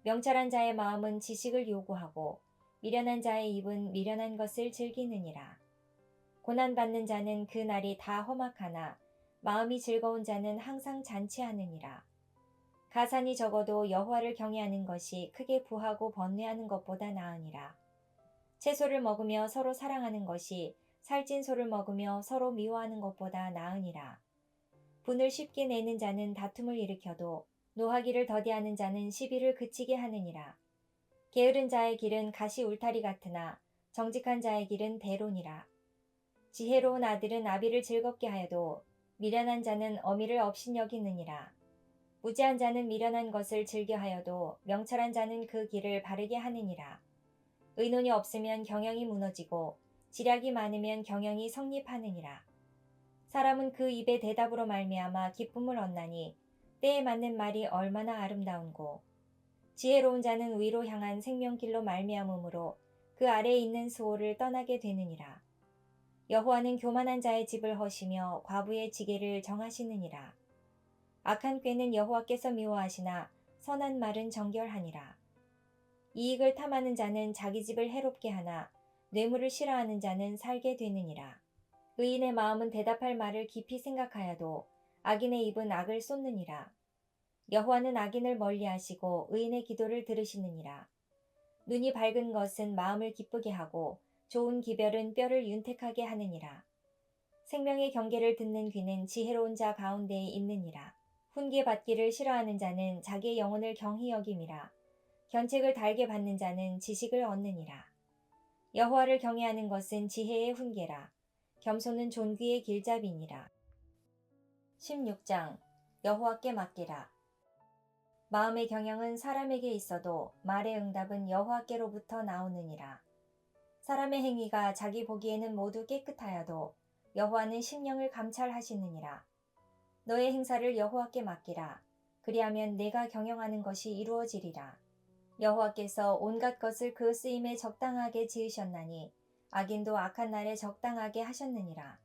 명철한 자의 마음은 지식을 요구하고 미련한 자의 입은 미련한 것을 즐기느니라. 고난받는 자는 그 날이 다 험악하나 마음이 즐거운 자는 항상 잔치하느니라. 가산이 적어도 여호와를 경외하는 것이 크게 부하고 번뇌하는 것보다 나으니라. 채소를 먹으며 서로 사랑하는 것이 살찐 소를 먹으며 서로 미워하는 것보다 나으니라. 분을 쉽게 내는 자는 다툼을 일으켜도 노하기를 더디하는 자는 시비를 그치게 하느니라. 게으른 자의 길은 가시 울타리 같으나 정직한 자의 길은 대론이라. 지혜로운 아들은 아비를 즐겁게 하여도 미련한 자는 어미를 업신여기느니라. 무지한 자는 미련한 것을 즐겨하여도 명철한 자는 그 길을 바르게 하느니라. 의논이 없으면 경영이 무너지고 지략이 많으면 경영이 성립하느니라. 사람은 그 입의 대답으로 말미암아 기쁨을 얻나니 때에 맞는 말이 얼마나 아름다운고. 지혜로운 자는 위로 향한 생명길로 말미암음으로 그 아래에 있는 수호를 떠나게 되느니라. 여호와는 교만한 자의 집을 허시며 과부의 지게를 정하시느니라. 악한 꾀는 여호와께서 미워하시나 선한 말은 정결하니라. 이익을 탐하는 자는 자기 집을 해롭게 하나 뇌물을 싫어하는 자는 살게 되느니라. 의인의 마음은 대답할 말을 깊이 생각하여도 악인의 입은 악을 쏟느니라. 여호와는 악인을 멀리하시고 의인의 기도를 들으시느니라. 눈이 밝은 것은 마음을 기쁘게 하고 좋은 기별은 뼈를 윤택하게 하느니라. 생명의 경계를 듣는 귀는 지혜로운 자 가운데에 있느니라. 훈계 받기를 싫어하는 자는 자기의 영혼을 경히 여김이라. 견책을 달게 받는 자는 지식을 얻느니라. 여호와를 경외하는 것은 지혜의 훈계라. 겸손은 존귀의 길잡이니라. 16장 여호와께 맡기라. 마음의 경영은 사람에게 있어도 말의 응답은 여호와께로부터 나오느니라. 사람의 행위가 자기 보기에는 모두 깨끗하여도 여호와는 심령을 감찰하시느니라. 너의 행사를 여호와께 맡기라. 그리하면 내가 경영하는 것이 이루어지리라. 여호와께서 온갖 것을 그 쓰임에 적당하게 지으셨나니 악인도 악한 날에 적당하게 하셨느니라.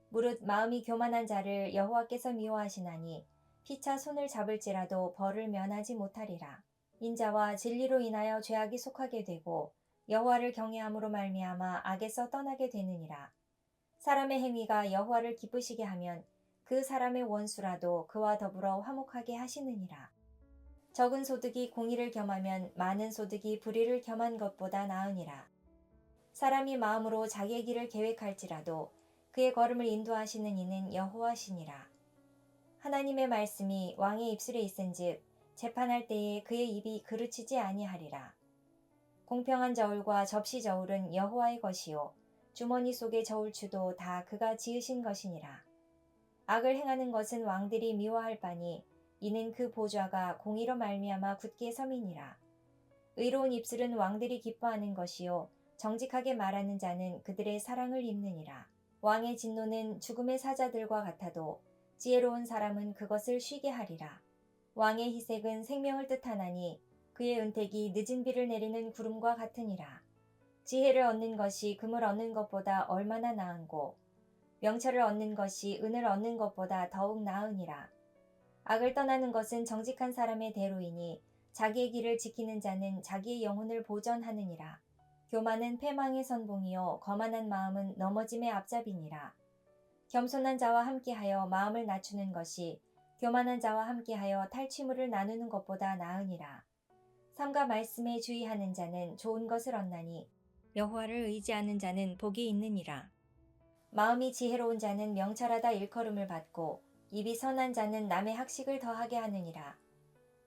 무릇 마음이 교만한 자를 여호와께서 미워하시나니 피차 손을 잡을지라도 벌을 면하지 못하리라. 인자와 진리로 인하여 죄악이 속하게 되고 여호와를 경외함으로 말미암아 악에서 떠나게 되느니라. 사람의 행위가 여호와를 기쁘시게 하면 그 사람의 원수라도 그와 더불어 화목하게 하시느니라. 적은 소득이 공의를 겸하면 많은 소득이 불의를 겸한 것보다 나으니라. 사람이 마음으로 자기의 길을 계획할지라도 그의 걸음을 인도하시는 이는 여호와시니라. 하나님의 말씀이 왕의 입술에 있은즉 재판할 때에 그의 입이 그르치지 아니하리라. 공평한 저울과 접시 저울은 여호와의 것이요 주머니 속의 저울추도 다 그가 지으신 것이니라. 악을 행하는 것은 왕들이 미워할 바니 이는 그 보좌가 공의로 말미암아 굳게 섬이니라. 의로운 입술은 왕들이 기뻐하는 것이요 정직하게 말하는 자는 그들의 사랑을 입느니라. 왕의 진노는 죽음의 사자들과 같아도 지혜로운 사람은 그것을 쉬게 하리라. 왕의 희색은 생명을 뜻하나니 그의 은택이 늦은 비를 내리는 구름과 같으니라. 지혜를 얻는 것이 금을 얻는 것보다 얼마나 나은고 명철을 얻는 것이 은을 얻는 것보다 더욱 나으니라. 악을 떠나는 것은 정직한 사람의 대로이니 자기의 길을 지키는 자는 자기의 영혼을 보전하느니라. 교만은 패망의 선봉이요 거만한 마음은 넘어짐의 앞잡이니라. 겸손한 자와 함께하여 마음을 낮추는 것이 교만한 자와 함께하여 탈취물을 나누는 것보다 나으니라. 삼가 말씀에 주의하는 자는 좋은 것을 얻나니 여호와를 의지하는 자는 복이 있느니라. 마음이 지혜로운 자는 명철하다 일컬음을 받고 입이 선한 자는 남의 학식을 더하게 하느니라.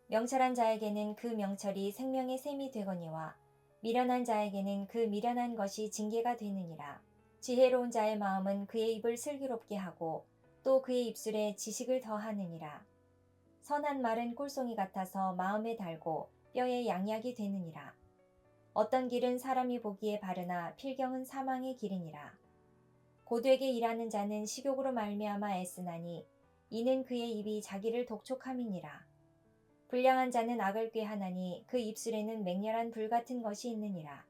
명철한 자에게는 그 명철이 생명의 샘이 되거니와 미련한 자에게는 그 미련한 것이 징계가 되느니라. 지혜로운 자의 마음은 그의 입을 슬기롭게 하고 또 그의 입술에 지식을 더하느니라. 선한 말은 꿀송이 같아서 마음에 달고 뼈에 양약이 되느니라. 어떤 길은 사람이 보기에 바르나 필경은 사망의 길이니라. 고되게 일하는 자는 식욕으로 말미암아 애쓰나니 이는 그의 입이 자기를 독촉함이니라. 불량한 자는 악을 꾀하나니 그 입술에는 맹렬한 불 같은 것이 있느니라.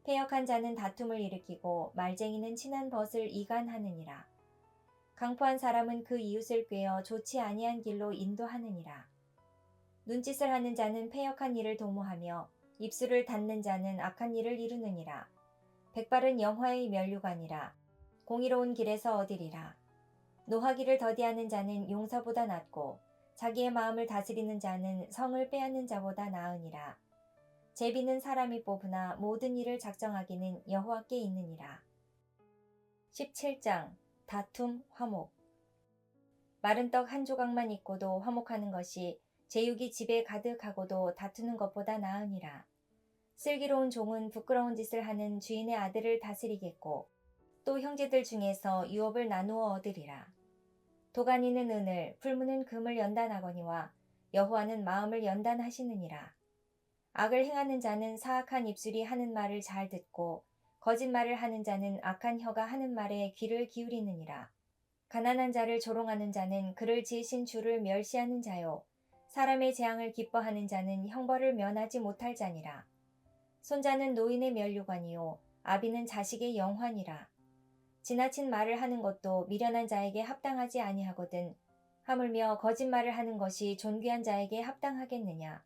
패역한 자는 다툼을 일으키고 말쟁이는 친한 벗을 이간하느니라. 강포한 사람은 그 이웃을 꾀어 좋지 아니한 길로 인도하느니라. 눈짓을 하는 자는 패역한 일을 도모하며 입술을 닫는 자는 악한 일을 이루느니라. 백발은 영화의 면류관이라. 공의로운 길에서 얻으리라. 노하기를 더디하는 자는 용사보다 낫고 자기의 마음을 다스리는 자는 성을 빼앗는 자보다 나으니라. 제비는 사람이 뽑으나 모든 일을 작정하기는 여호와께 있느니라. 17장 다툼 화목. 마른 떡 한 조각만 있고도 화목하는 것이 제육이 집에 가득하고도 다투는 것보다 나으니라. 슬기로운 종은 부끄러운 짓을 하는 주인의 아들을 다스리겠고 또 형제들 중에서 유업을 나누어 얻으리라. 도가니는 은을, 풀무는 금을 연단하거니와 여호와는 마음을 연단하시느니라. 악을 행하는 자는 사악한 입술이 하는 말을 잘 듣고 거짓말을 하는 자는 악한 혀가 하는 말에 귀를 기울이느니라. 가난한 자를 조롱하는 자는 그를 지으신 주를 멸시하는 자요. 사람의 재앙을 기뻐하는 자는 형벌을 면하지 못할 자니라. 손자는 노인의 면류관이요 아비는 자식의 영환이라. 지나친 말을 하는 것도 미련한 자에게 합당하지 아니하거든 하물며 거짓말을 하는 것이 존귀한 자에게 합당하겠느냐.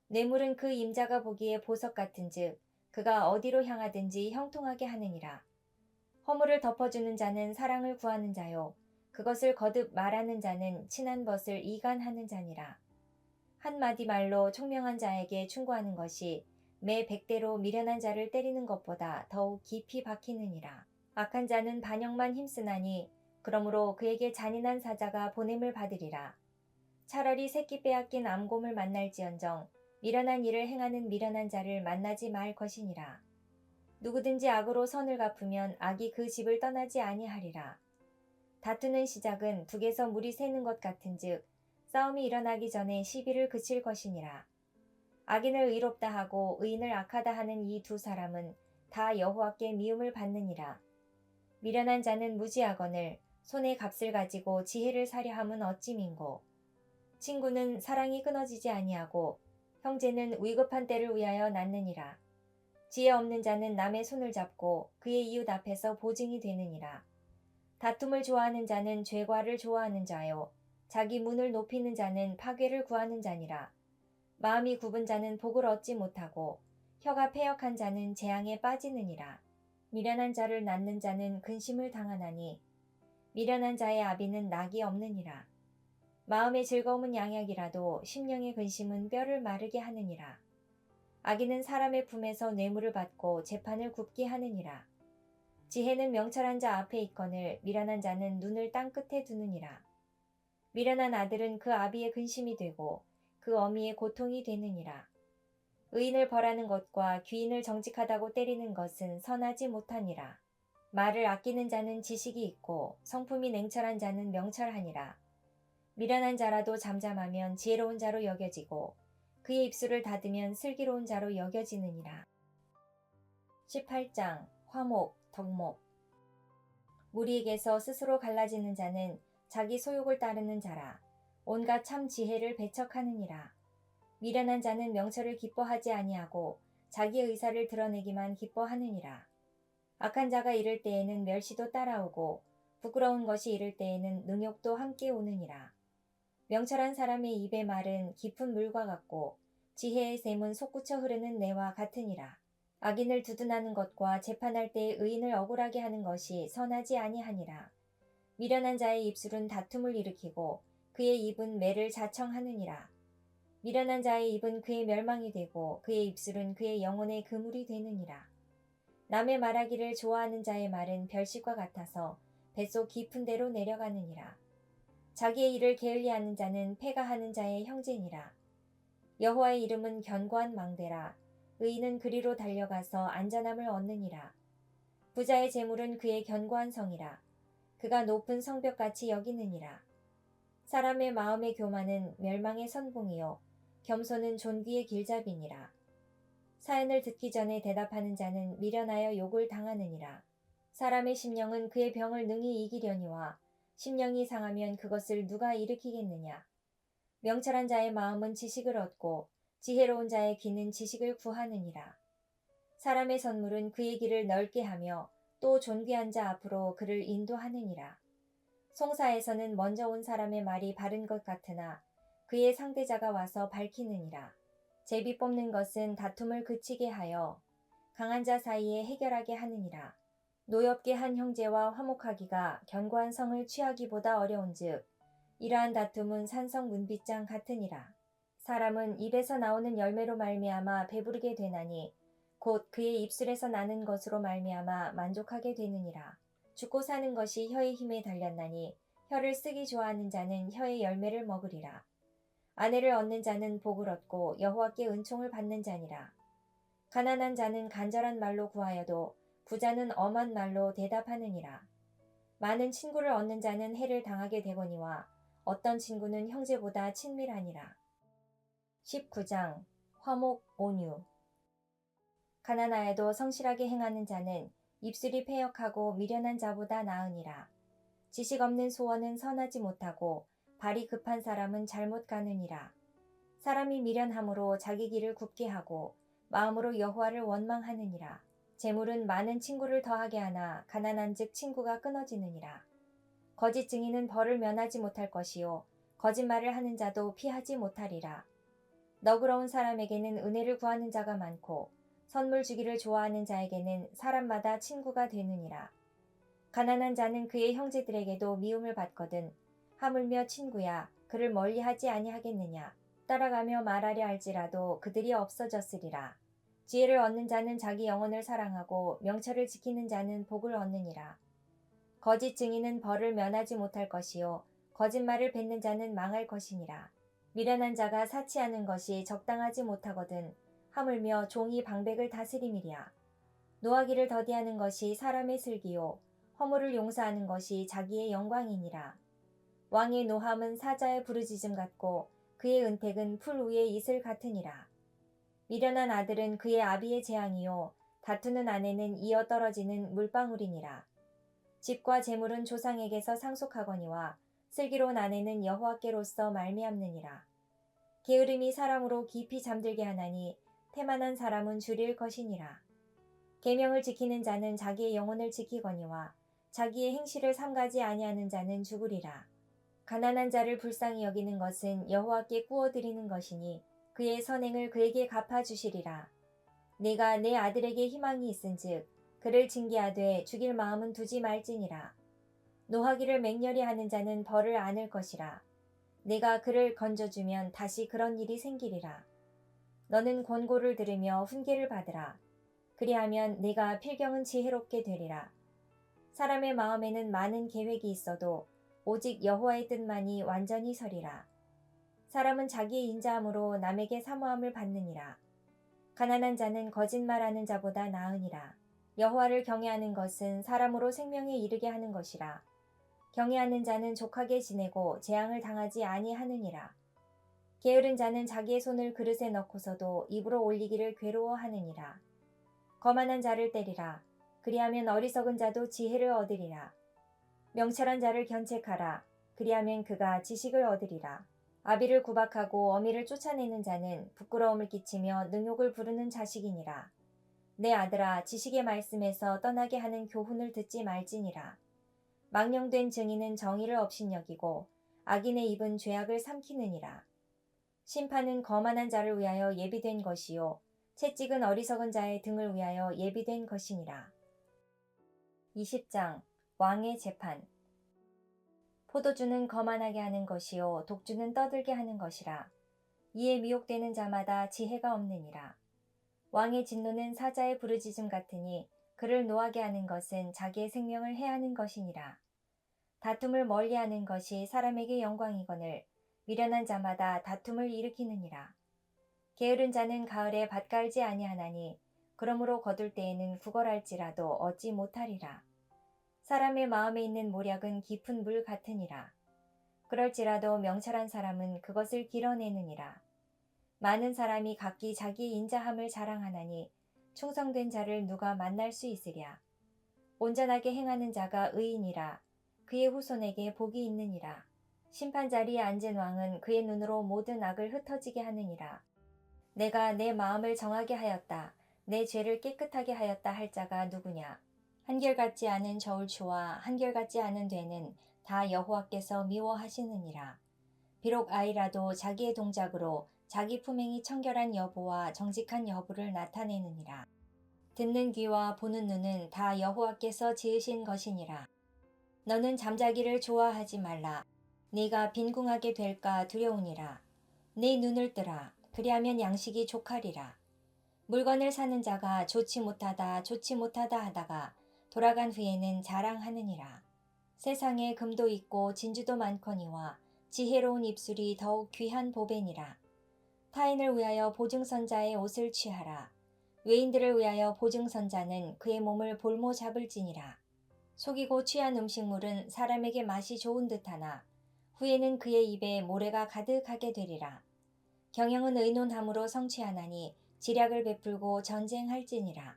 뇌물은 그 임자가 보기에 보석 같은즉 그가 어디로 향하든지 형통하게 하느니라. 허물을 덮어주는 자는 사랑을 구하는 자요 그것을 거듭 말하는 자는 친한 벗을 이간하는 자니라. 한마디 말로 총명한 자에게 충고하는 것이 매 100대로 미련한 자를 때리는 것보다 더욱 깊이 박히느니라. 악한 자는 반역만 힘쓰나니 그러므로 그에게 잔인한 사자가 보냄을 받으리라. 차라리 새끼 빼앗긴 암곰을 만날지언정 미련한 일을 행하는 미련한 자를 만나지 말 것이니라. 누구든지 악으로 선을 갚으면 악이 그 집을 떠나지 아니하리라. 다투는 시작은 북에서 물이 새는 것 같은즉 싸움이 일어나기 전에 시비를 그칠 것이니라. 악인을 의롭다 하고 의인을 악하다 하는 이 두 사람은 다 여호와께 미움을 받느니라. 미련한 자는 무지하거늘 손에 값을 가지고 지혜를 사려 함은 어찌 민고. 친구는 사랑이 끊어지지 아니하고 형제는 위급한 때를 위하여 낳느니라. 지혜 없는 자는 남의 손을 잡고 그의 이웃 앞에서 보증이 되느니라. 다툼을 좋아하는 자는 죄과를 좋아하는 자요 자기 문을 높이는 자는 파괴를 구하는 자니라. 마음이 굽은 자는 복을 얻지 못하고 혀가 패역한 자는 재앙에 빠지느니라. 미련한 자를 낳는 자는 근심을 당하나니 미련한 자의 아비는 낙이 없느니라. 마음의 즐거움은 양약이라도 심령의 근심은 뼈를 마르게 하느니라. 악인은 사람의 품에서 뇌물을 받고 재판을 굽게 하느니라. 지혜는 명철한 자 앞에 있거늘 미련한 자는 눈을 땅 끝에 두느니라. 미련한 아들은 그 아비의 근심이 되고 그 어미의 고통이 되느니라. 의인을 벌하는 것과 귀인을 정직하다고 때리는 것은 선하지 못하니라. 말을 아끼는 자는 지식이 있고 성품이 냉철한 자는 명철하니라. 미련한 자라도 잠잠하면 지혜로운 자로 여겨지고 그의 입술을 닫으면 슬기로운 자로 여겨지느니라. 18장 화목, 덕목. 무리에게서 스스로 갈라지는 자는 자기 소욕을 따르는 자라. 온갖 참 지혜를 배척하느니라. 미련한 자는 명철을 기뻐하지 아니하고 자기 의사를 드러내기만 기뻐하느니라. 악한 자가 이를 때에는 멸시도 따라오고 부끄러운 것이 이를 때에는 능욕도 함께 오느니라. 명철한 사람의 입의 말은 깊은 물과 같고 지혜의 샘은 솟구쳐 흐르는 내와 같으니라. 악인을 두둔하는 것과 재판할 때에 의인을 억울하게 하는 것이 선하지 아니하니라. 미련한 자의 입술은 다툼을 일으키고 그의 입은 매를 자청하느니라. 미련한 자의 입은 그의 멸망이 되고 그의 입술은 그의 영혼의 그물이 되느니라. 남의 말하기를 좋아하는 자의 말은 별식과 같아서 뱃속 깊은 데로 내려가느니라. 자기의 일을 게을리하는 자는 패가 하는 자의 형제니라. 여호와의 이름은 견고한 망대라. 의인은 그리로 달려가서 안전함을 얻느니라. 부자의 재물은 그의 견고한 성이라. 그가 높은 성벽같이 여기느니라. 사람의 마음의 교만은 멸망의 선봉이요 겸손은 존귀의 길잡이니라. 사연을 듣기 전에 대답하는 자는 미련하여 욕을 당하느니라. 사람의 심령은 그의 병을 능히 이기려니와 심령이 상하면 그것을 누가 일으키겠느냐. 명철한 자의 마음은 지식을 얻고 지혜로운 자의 귀는 지식을 구하느니라. 사람의 선물은 그의 길을 넓게 하며 또 존귀한 자 앞으로 그를 인도하느니라. 송사에서는 먼저 온 사람의 말이 바른 것 같으나 그의 상대자가 와서 밝히느니라. 제비 뽑는 것은 다툼을 그치게 하여 강한 자 사이에 해결하게 하느니라. 노엽게 한 형제와 화목하기가 견고한 성을 취하기보다 어려운즉 이러한 다툼은 산성 문빗장 같으니라. 사람은 입에서 나오는 열매로 말미암아 배부르게 되나니 곧 그의 입술에서 나는 것으로 말미암아 만족하게 되느니라. 죽고 사는 것이 혀의 힘에 달렸나니 혀를 쓰기 좋아하는 자는 혀의 열매를 먹으리라. 아내를 얻는 자는 복을 얻고 여호와께 은총을 받는 자니라. 가난한 자는 간절한 말로 구하여도 부자는 엄한 말로 대답하느니라. 많은 친구를 얻는 자는 해를 당하게 되거니와 어떤 친구는 형제보다 친밀하니라. 19장 화목 온유. 가난하여도 성실하게 행하는 자는 입술이 패역하고 미련한 자보다 나으니라. 지식 없는 소원은 선하지 못하고 발이 급한 사람은 잘못 가느니라. 사람이 미련함으로 자기 길을 굽게 하고 마음으로 여호와를 원망하느니라. 재물은 많은 친구를 더하게 하나 가난한즉 친구가 끊어지느니라. 거짓 증인은 벌을 면하지 못할 것이요 거짓말을 하는 자도 피하지 못하리라. 너그러운 사람에게는 은혜를 구하는 자가 많고 선물 주기를 좋아하는 자에게는 사람마다 친구가 되느니라. 가난한 자는 그의 형제들에게도 미움을 받거든 하물며 친구야 그를 멀리하지 아니하겠느냐. 따라가며 말하려 할지라도 그들이 없어졌으리라. 지혜를 얻는 자는 자기 영혼을 사랑하고 명철을 지키는 자는 복을 얻느니라. 거짓 증인은 벌을 면하지 못할 것이요 거짓말을 뱉는 자는 망할 것이니라. 미련한 자가 사치하는 것이 적당하지 못하거든 하물며 종이 방백을 다스림이랴. 노하기를 더디하는 것이 사람의 슬기요 허물을 용서하는 것이 자기의 영광이니라. 왕의 노함은 사자의 부르짖음 같고 그의 은택은 풀 위의 이슬 같으니라. 미련한 아들은 그의 아비의 재앙이요 다투는 아내는 이어 떨어지는 물방울이니라. 집과 재물은 조상에게서 상속하거니와 슬기로운 아내는 여호와께로서 말미암느니라. 게으름이 사람으로 깊이 잠들게 하나니 태만한 사람은 줄일 것이니라. 계명을 지키는 자는 자기의 영혼을 지키거니와 자기의 행실을 삼가지 아니하는 자는 죽으리라. 가난한 자를 불쌍히 여기는 것은 여호와께 구워드리는 것이니 그의 선행을 그에게 갚아주시리라. 내가 내 아들에게 희망이 있은즉 그를 징계하되 죽일 마음은 두지 말지니라. 노하기를 맹렬히 하는 자는 벌을 안을 것이라. 내가 그를 건져주면 다시 그런 일이 생기리라. 너는 권고를 들으며 훈계를 받으라. 그리하면 내가 필경은 지혜롭게 되리라. 사람의 마음에는 많은 계획이 있어도 오직 여호와의 뜻만이 완전히 서리라. 사람은 자기의 인자함으로 남에게 사모함을 받느니라. 가난한 자는 거짓말하는 자보다 나으니라. 여호와를 경외하는 것은 사람으로 생명에 이르게 하는 것이라. 경외하는 자는 족하게 지내고 재앙을 당하지 아니하느니라. 게으른 자는 자기의 손을 그릇에 넣고서도 입으로 올리기를 괴로워하느니라. 거만한 자를 때리라. 그리하면 어리석은 자도 지혜를 얻으리라. 명철한 자를 견책하라. 그리하면 그가 지식을 얻으리라. 아비를 구박하고 어미를 쫓아내는 자는 부끄러움을 끼치며 능욕을 부르는 자식이니라. 내 아들아 지식의 말씀에서 떠나게 하는 교훈을 듣지 말지니라. 망령된 증인은 정의를 업신여기고 악인의 입은 죄악을 삼키느니라. 심판은 거만한 자를 위하여 예비된 것이요 채찍은 어리석은 자의 등을 위하여 예비된 것이니라. 20장 왕의 재판. 포도주는 거만하게 하는 것이요 독주는 떠들게 하는 것이라. 이에 미혹되는 자마다 지혜가 없느니라. 왕의 진노는 사자의 부르짖음 같으니 그를 노하게 하는 것은 자기의 생명을 해하는 것이니라. 다툼을 멀리하는 것이 사람에게 영광이거늘 미련한 자마다 다툼을 일으키느니라. 게으른 자는 가을에 밭 갈지 아니하나니 그러므로 거둘 때에는 구걸할지라도 얻지 못하리라. 사람의 마음에 있는 모략은 깊은 물 같으니라. 그럴지라도 명철한 사람은 그것을 길어내느니라. 많은 사람이 각기 자기 인자함을 자랑하나니 충성된 자를 누가 만날 수 있으랴. 온전하게 행하는 자가 의인이라. 그의 후손에게 복이 있느니라. 심판 자리에 앉은 왕은 그의 눈으로 모든 악을 흩어지게 하느니라. 내가 내 마음을 정하게 하였다. 내 죄를 깨끗하게 하였다 할 자가 누구냐. 한결같지 않은 저울추와 한결같지 않은 되는 다 여호와께서 미워하시느니라. 비록 아이라도 자기의 동작으로 자기 품행이 청결한 여보와 정직한 여부를 나타내느니라. 듣는 귀와 보는 눈은 다 여호와께서 지으신 것이니라. 너는 잠자기를 좋아하지 말라. 네가 빈궁하게 될까 두려우니라. 네 눈을 뜨라. 그리하면 양식이 족하리라. 물건을 사는 자가 좋지 못하다 좋지 못하다 하다가 돌아간 후에는 자랑하느니라. 세상에 금도 있고 진주도 많거니와 지혜로운 입술이 더욱 귀한 보배니라. 타인을 위하여 보증선자의 옷을 취하라. 외인들을 위하여 보증선자는 그의 몸을 볼모 잡을지니라. 속이고 취한 음식물은 사람에게 맛이 좋은 듯하나 후에는 그의 입에 모래가 가득하게 되리라. 경영은 의논함으로 성취하나니 지략을 베풀고 전쟁할지니라.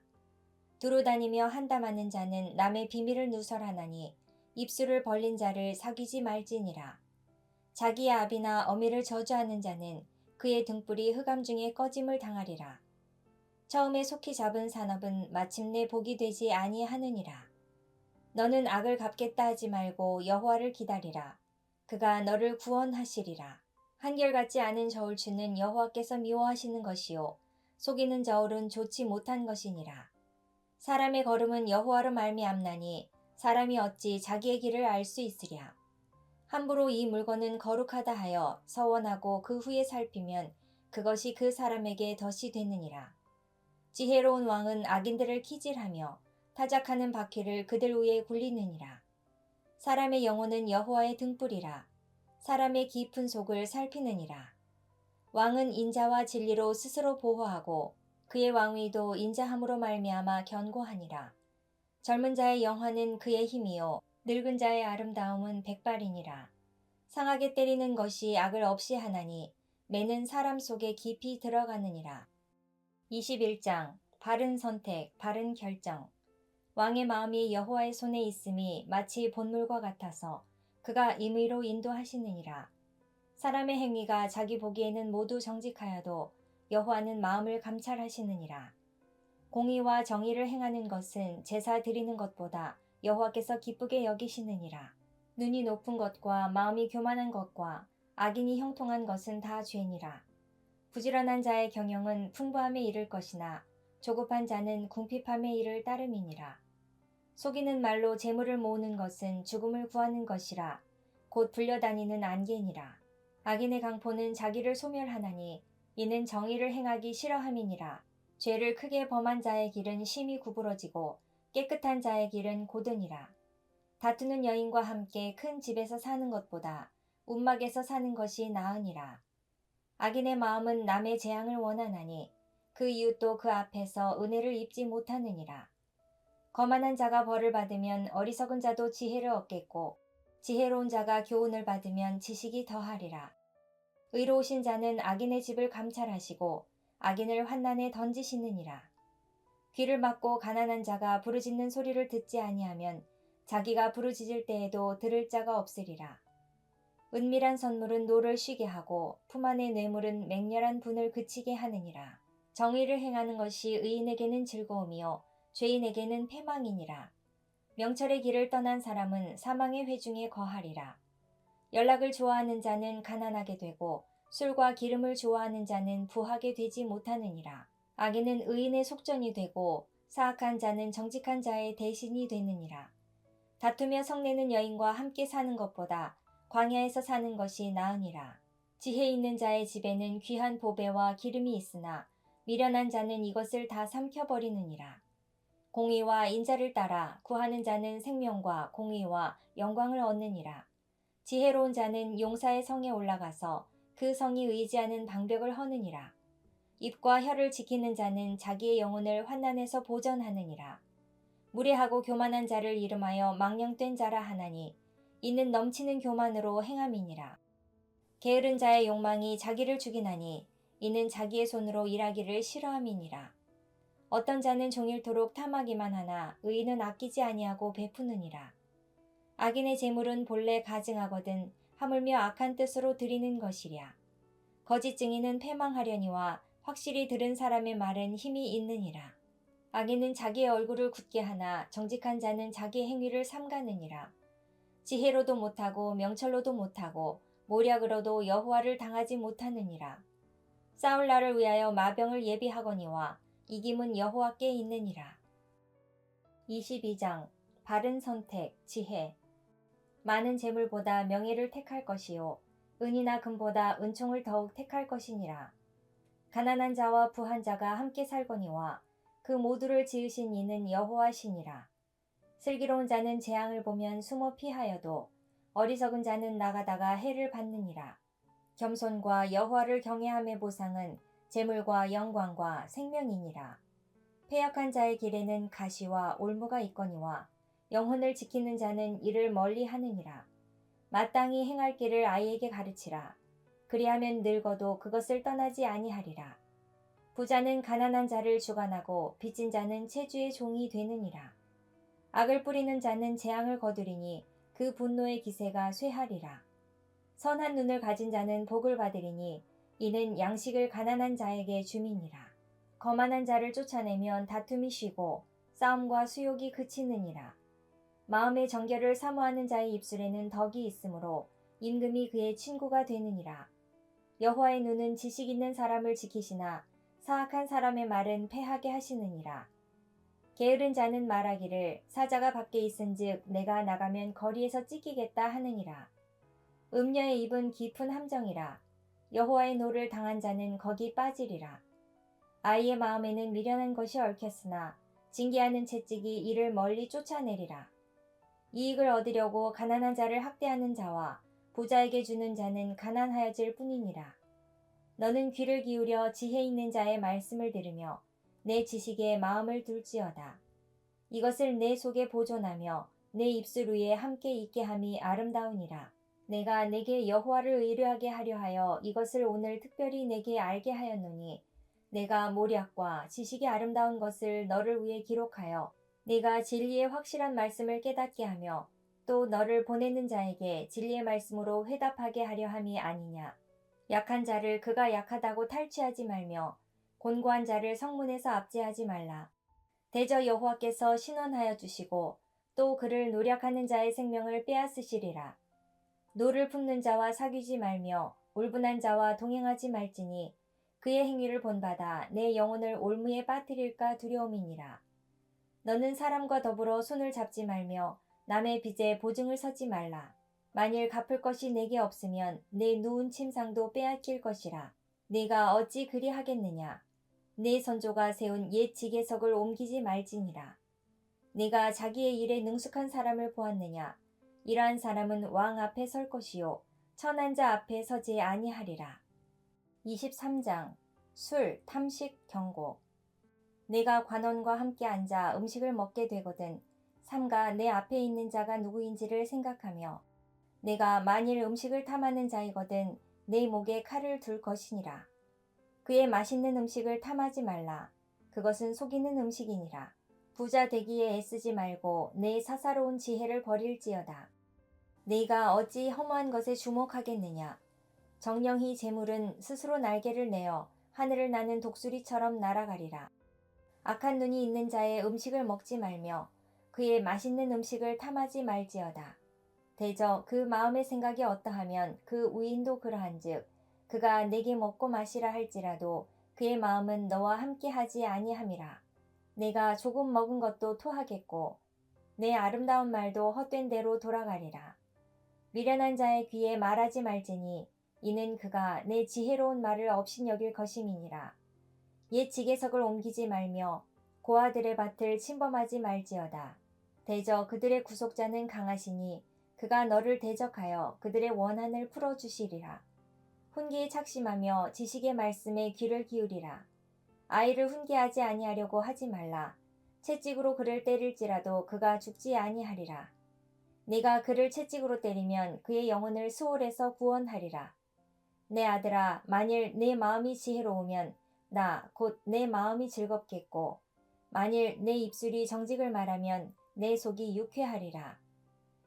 두루 다니며 한담하는 자는 남의 비밀을 누설하나니 입술을 벌린 자를 사귀지 말지니라. 자기의 아비나 어미를 저주하는 자는 그의 등불이 흑암 중에 꺼짐을 당하리라. 처음에 속히 잡은 산업은 마침내 복이 되지 아니하느니라. 너는 악을 갚겠다 하지 말고 여호와를 기다리라. 그가 너를 구원하시리라. 한결같지 않은 저울추는 여호와께서 미워하시는 것이요 속이는 저울은 좋지 못한 것이니라. 사람의 걸음은 여호와로 말미암나니 사람이 어찌 자기의 길을 알 수 있으랴. 함부로 이 물건은 거룩하다 하여 서원하고 그 후에 살피면 그것이 그 사람에게 덫이 되느니라. 지혜로운 왕은 악인들을 키질하며 타작하는 바퀴를 그들 위에 굴리느니라. 사람의 영혼은 여호와의 등불이라. 사람의 깊은 속을 살피느니라. 왕은 인자와 진리로 스스로 보호하고 그의 왕위도 인자함으로 말미암아 견고하니라. 젊은 자의 영화는 그의 힘이요 늙은 자의 아름다움은 백발이니라. 상하게 때리는 것이 악을 없이 하나니 매는 사람 속에 깊이 들어가느니라. 21장 바른 선택 바른 결정. 왕의 마음이 여호와의 손에 있음이 마치 본물과 같아서 그가 임의로 인도하시느니라. 사람의 행위가 자기 보기에는 모두 정직하여도 여호와는 마음을 감찰하시느니라. 공의와 정의를 행하는 것은 제사 드리는 것보다 여호와께서 기쁘게 여기시느니라. 눈이 높은 것과 마음이 교만한 것과 악인이 형통한 것은 다 죄니라. 부지런한 자의 경영은 풍부함에 이를 것이나 조급한 자는 궁핍함에 이를 따름이니라. 속이는 말로 재물을 모으는 것은 죽음을 구하는 것이라. 곧 불려다니는 안개니라. 악인의 강포는 자기를 소멸하나니 이는 정의를 행하기 싫어함이니라. 죄를 크게 범한 자의 길은 심히 구부러지고 깨끗한 자의 길은 고드니라. 다투는 여인과 함께 큰 집에서 사는 것보다 움막에서 사는 것이 나으니라. 악인의 마음은 남의 재앙을 원하나니 그 이웃도 그 앞에서 은혜를 입지 못하느니라. 거만한 자가 벌을 받으면 어리석은 자도 지혜를 얻겠고 지혜로운 자가 교훈을 받으면 지식이 더하리라. 의로우신 자는 악인의 집을 감찰하시고 악인을 환난에 던지시느니라. 귀를 막고 가난한 자가 부르짖는 소리를 듣지 아니하면 자기가 부르짖을 때에도 들을 자가 없으리라. 은밀한 선물은 노를 쉬게 하고 품 안의 뇌물은 맹렬한 분을 그치게 하느니라. 정의를 행하는 것이 의인에게는 즐거움이요 죄인에게는 패망이니라. 명철의 길을 떠난 사람은 사망의 회중에 거하리라. 연락을 좋아하는 자는 가난하게 되고 술과 기름을 좋아하는 자는 부하게 되지 못하느니라. 악인은 의인의 속전이 되고 사악한 자는 정직한 자의 대신이 되느니라. 다투며 성내는 여인과 함께 사는 것보다 광야에서 사는 것이 나으니라. 지혜 있는 자의 집에는 귀한 보배와 기름이 있으나 미련한 자는 이것을 다 삼켜버리느니라. 공의와 인자를 따라 구하는 자는 생명과 공의와 영광을 얻느니라. 지혜로운 자는 용사의 성에 올라가서 그 성이 의지하는 방벽을 허느니라. 입과 혀를 지키는 자는 자기의 영혼을 환난에서 보전하느니라. 무례하고 교만한 자를 이름하여 망령된 자라 하나니 이는 넘치는 교만으로 행함이니라. 게으른 자의 욕망이 자기를 죽이나니 이는 자기의 손으로 일하기를 싫어함이니라. 어떤 자는 종일토록 탐하기만 하나 의인은 아끼지 아니하고 베푸느니라. 악인의 재물은 본래 가증하거든 하물며 악한 뜻으로 드리는 것이랴. 거짓 증인은 패망하려니와 확실히 들은 사람의 말은 힘이 있느니라. 악인은 자기의 얼굴을 굳게 하나 정직한 자는 자기의 행위를 삼가느니라. 지혜로도 못하고 명철로도 못하고 모략으로도 여호와를 당하지 못하느니라. 싸울 날을 위하여 마병을 예비하거니와 이김은 여호와께 있느니라. 22장 바른 선택 지혜. 많은 재물보다 명예를 택할 것이요 은이나 금보다 은총을 더욱 택할 것이니라. 가난한 자와 부한 자가 함께 살거니와 그 모두를 지으신 이는 여호와시니라. 슬기로운 자는 재앙을 보면 숨어 피하여도 어리석은 자는 나가다가 해를 받느니라. 겸손과 여호와를 경외함의 보상은 재물과 영광과 생명이니라. 패역한 자의 길에는 가시와 올무가 있거니와 영혼을 지키는 자는 이를 멀리 하느니라. 마땅히 행할 길을 아이에게 가르치라. 그리하면 늙어도 그것을 떠나지 아니하리라. 부자는 가난한 자를 주관하고 빚진 자는 체주의 종이 되느니라. 악을 뿌리는 자는 재앙을 거두리니 그 분노의 기세가 쇠하리라. 선한 눈을 가진 자는 복을 받으리니 이는 양식을 가난한 자에게 줌이니라. 거만한 자를 쫓아내면 다툼이 쉬고 싸움과 수욕이 그치느니라. 마음의 정결을 사모하는 자의 입술에는 덕이 있으므로 임금이 그의 친구가 되느니라. 여호와의 눈은 지식 있는 사람을 지키시나 사악한 사람의 말은 패하게 하시느니라. 게으른 자는 말하기를 사자가 밖에 있은즉 내가 나가면 거리에서 찢기겠다 하느니라. 음녀의 입은 깊은 함정이라. 여호와의 노를 당한 자는 거기 빠지리라. 아이의 마음에는 미련한 것이 얽혔으나 징계하는 채찍이 이를 멀리 쫓아내리라. 이익을 얻으려고 가난한 자를 학대하는 자와 부자에게 주는 자는 가난하여질 뿐이니라. 너는 귀를 기울여 지혜 있는 자의 말씀을 들으며 내 지식에 마음을 둘지어다. 이것을 내 속에 보존하며 내 입술 위에 함께 있게 함이 아름다우니라. 내가 내게 여호와를 의뢰하게 하려 하여 이것을 오늘 특별히 내게 알게 하였노니 내가 모략과 지식이 아름다운 것을 너를 위해 기록하여 네가 진리의 확실한 말씀을 깨닫게 하며 또 너를 보내는 자에게 진리의 말씀으로 회답하게 하려 함이 아니냐. 약한 자를 그가 약하다고 탈취하지 말며 곤고한 자를 성문에서 압제하지 말라. 대저 여호와께서 신원하여 주시고 또 그를 노력하는 자의 생명을 빼앗으시리라. 노를 품는 자와 사귀지 말며 울분한 자와 동행하지 말지니 그의 행위를 본받아 내 영혼을 올무에 빠뜨릴까 두려움이니라. 너는 사람과 더불어 손을 잡지 말며 남의 빚에 보증을 서지 말라. 만일 갚을 것이 내게 없으면 내 누운 침상도 빼앗길 것이라. 네가 어찌 그리하겠느냐. 내 선조가 세운 옛 지계석을 옮기지 말지니라. 네가 자기의 일에 능숙한 사람을 보았느냐. 이러한 사람은 왕 앞에 설 것이요 천한 자 앞에 서지 아니하리라. 23장 술, 탐식, 경고. 내가 관원과 함께 앉아 음식을 먹게 되거든 삼가 내 앞에 있는 자가 누구인지를 생각하며 내가 만일 음식을 탐하는 자이거든 내 목에 칼을 둘 것이니라. 그의 맛있는 음식을 탐하지 말라. 그것은 속이는 음식이니라. 부자 되기에 애쓰지 말고 내 사사로운 지혜를 버릴지어다. 네가 어찌 허무한 것에 주목하겠느냐. 정령히 재물은 스스로 날개를 내어 하늘을 나는 독수리처럼 날아가리라. 악한 눈이 있는 자의 음식을 먹지 말며 그의 맛있는 음식을 탐하지 말지어다. 대저 그 마음의 생각이 어떠하면 그 우인도 그러한즉 그가 내게 먹고 마시라 할지라도 그의 마음은 너와 함께 하지 아니함이라. 내가 조금 먹은 것도 토하겠고 내 아름다운 말도 헛된 대로 돌아가리라. 미련한 자의 귀에 말하지 말지니 이는 그가 내 지혜로운 말을 업신여길 것임이니라. 옛 지계석을 옮기지 말며 고아들의 밭을 침범하지 말지어다. 대저 그들의 구속자는 강하시니 그가 너를 대적하여 그들의 원한을 풀어주시리라. 훈계에 착심하며 지식의 말씀에 귀를 기울이라. 아이를 훈계하지 아니하려고 하지 말라. 채찍으로 그를 때릴지라도 그가 죽지 아니하리라. 네가 그를 채찍으로 때리면 그의 영혼을 수월에서 구원하리라. 내 아들아, 만일 내 마음이 지혜로우면 나 곧 내 마음이 즐겁겠고 만일 내 입술이 정직을 말하면 내 속이 유쾌하리라.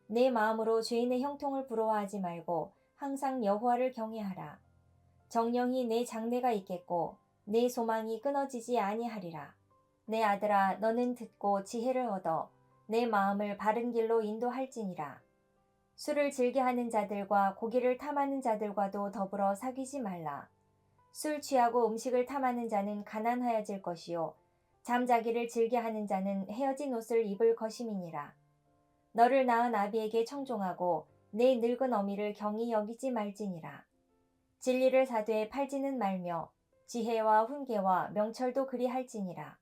내 마음으로 죄인의 형통을 부러워하지 말고 항상 여호와를 경외하라. 정령이 내 장래가 있겠고 내 소망이 끊어지지 아니하리라. 내 아들아, 너는 듣고 지혜를 얻어 내 마음을 바른 길로 인도할지니라. 술을 즐겨하는 자들과 고기를 탐하는 자들과도 더불어 사귀지 말라. 술 취하고 음식을 탐하는 자는 가난하여질 것이요 잠자기를 즐겨하는 자는 헤어진 옷을 입을 것임이니라. 너를 낳은 아비에게 청종하고 내 늙은 어미를 경히 여기지 말지니라. 진리를 사되 팔지는 말며 지혜와 훈계와 명철도 그리할지니라.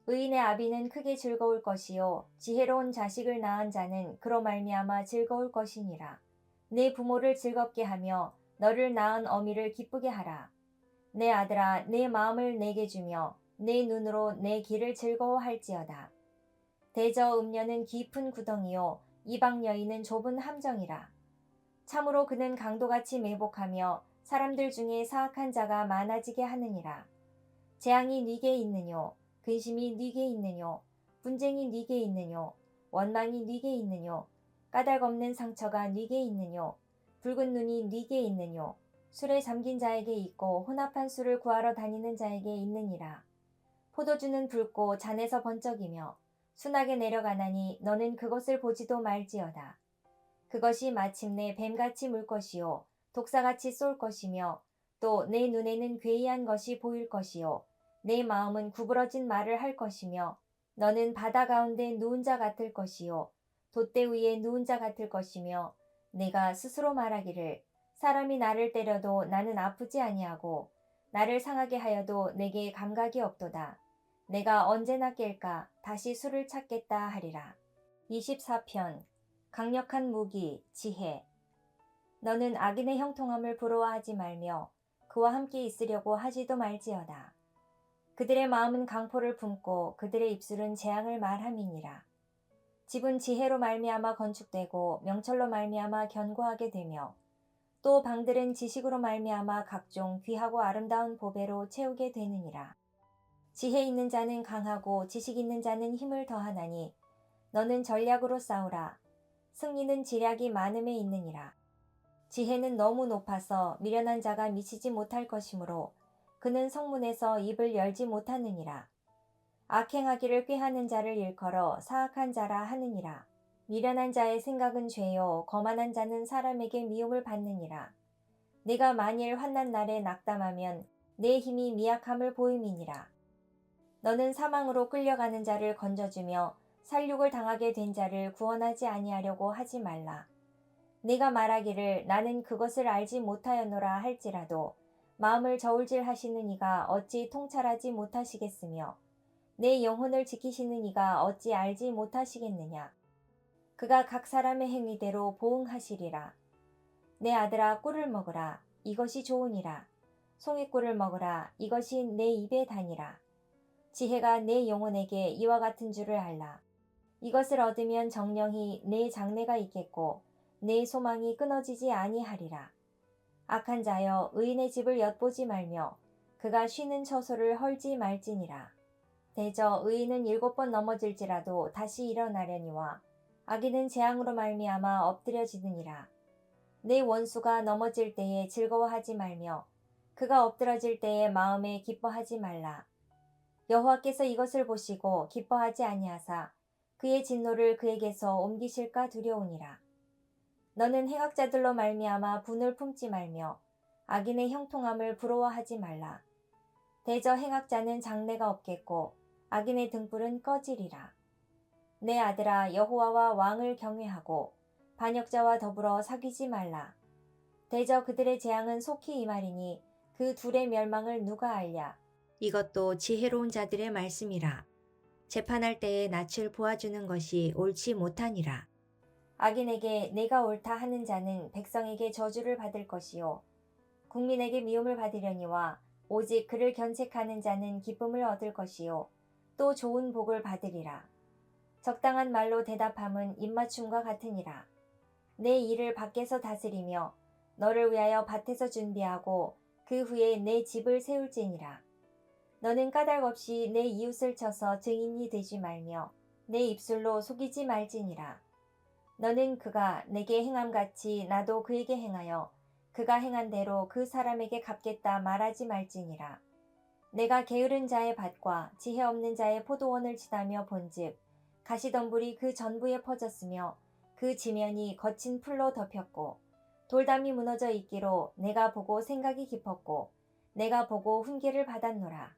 의인의 아비는 크게 즐거울 것이요 지혜로운 자식을 낳은 자는 그로 말미암아 즐거울 것이니라. 내 부모를 즐겁게 하며 너를 낳은 어미를 기쁘게 하라. 내 아들아 내 마음을 내게 주며 내 눈으로 내 길을 즐거워할지어다. 대저 음녀는 깊은 구덩이요 이방 여인은 좁은 함정이라. 참으로 그는 강도같이 매복하며 사람들 중에 사악한 자가 많아지게 하느니라. 재앙이 네게 있느뇨 근심이 네게 있느뇨 분쟁이 네게 있느뇨 원망이 네게 있느뇨 까닭없는 상처가 네게 있느뇨 붉은 눈이 네게 있느뇨 술에 잠긴 자에게 있고 혼합한 술을 구하러 다니는 자에게 있느니라. 포도주는 붉고 잔에서 번쩍이며 순하게 내려가나니 너는 그것을 보지도 말지어다. 그것이 마침내 뱀같이 물 것이요 독사같이 쏠 것이며 또 내 눈에는 괴이한 것이 보일 것이요 내 마음은 구부러진 말을 할 것이며 너는 바다 가운데 누운 자 같을 것이요 돛대 위에 누운 자 같을 것이며 내가 스스로 말하기를 사람이 나를 때려도 나는 아프지 아니하고 나를 상하게 하여도 내게 감각이 없도다. 내가 언제나 깰까 다시 술을 찾겠다 하리라. 24편 강력한 무기 지혜. 너는 악인의 형통함을 부러워하지 말며 그와 함께 있으려고 하지도 말지어다. 그들의 마음은 강포를 품고 그들의 입술은 재앙을 말함이니라. 집은 지혜로 말미암아 건축되고 명철로 말미암아 견고하게 되며 또 방들은 지식으로 말미암아 각종 귀하고 아름다운 보배로 채우게 되느니라. 지혜 있는 자는 강하고 지식 있는 자는 힘을 더하나니 너는 전략으로 싸우라. 승리는 지략이 많음에 있느니라. 지혜는 너무 높아서 미련한 자가 미치지 못할 것이므로 그는 성문에서 입을 열지 못하느니라. 악행하기를 꾀하는 자를 일컬어 사악한 자라 하느니라. 미련한 자의 생각은 죄요 거만한 자는 사람에게 미움을 받느니라. 내가 만일 환난 날에 낙담하면 내 힘이 미약함을 보임이니라. 너는 사망으로 끌려가는 자를 건져주며 살육을 당하게 된 자를 구원하지 아니하려고 하지 말라. 네가 말하기를 나는 그것을 알지 못하였노라 할지라도 마음을 저울질 하시는 이가 어찌 통찰하지 못하시겠으며 내 영혼을 지키시는 이가 어찌 알지 못하시겠느냐. 그가 각 사람의 행위대로 보응하시리라. 내 아들아 꿀을 먹으라. 이것이 좋으니라. 송이꿀을 먹으라. 이것이 내 입에 다니라. 지혜가 내 영혼에게 이와 같은 줄을 알라. 이것을 얻으면 정령히 내 장래가 있겠고 내 소망이 끊어지지 아니하리라. 악한 자여 의인의 집을 엿보지 말며 그가 쉬는 처소를 헐지 말지니라. 대저 의인은 7번 넘어질지라도 다시 일어나려니와 악인은 재앙으로 말미암아 엎드려지느니라. 내 원수가 넘어질 때에 즐거워하지 말며 그가 엎드러질 때에 마음에 기뻐하지 말라. 여호와께서 이것을 보시고 기뻐하지 아니하사 그의 진노를 그에게서 옮기실까 두려우니라. 너는 행악자들로 말미암아 분을 품지 말며 악인의 형통함을 부러워하지 말라. 대저 행악자는 장래가 없겠고 악인의 등불은 꺼지리라. 내 아들아 여호와와 왕을 경외하고 반역자와 더불어 사귀지 말라. 대저 그들의 재앙은 속히 임하리니 그 둘의 멸망을 누가 알랴. 이것도 지혜로운 자들의 말씀이라. 재판할 때에 낯을 보아주는 것이 옳지 못하니라. 악인에게 내가 옳다 하는 자는 백성에게 저주를 받을 것이요 국민에게 미움을 받으려니와 오직 그를 견책하는 자는 기쁨을 얻을 것이요 또 좋은 복을 받으리라. 적당한 말로 대답함은 입맞춤과 같으니라. 내 일을 밖에서 다스리며 너를 위하여 밭에서 준비하고 그 후에 내 집을 세울지니라. 너는 까닭 없이 내 이웃을 쳐서 증인이 되지 말며 내 입술로 속이지 말지니라. 너는 그가 내게 행함같이 나도 그에게 행하여 그가 행한 대로 그 사람에게 갚겠다 말하지 말지니라. 내가 게으른 자의 밭과 지혜 없는 자의 포도원을 치다며 본즉 가시덤불이 그 전부에 퍼졌으며 그 지면이 거친 풀로 덮였고 돌담이 무너져 있기로 내가 보고 생각이 깊었고 내가 보고 훈계를 받았노라.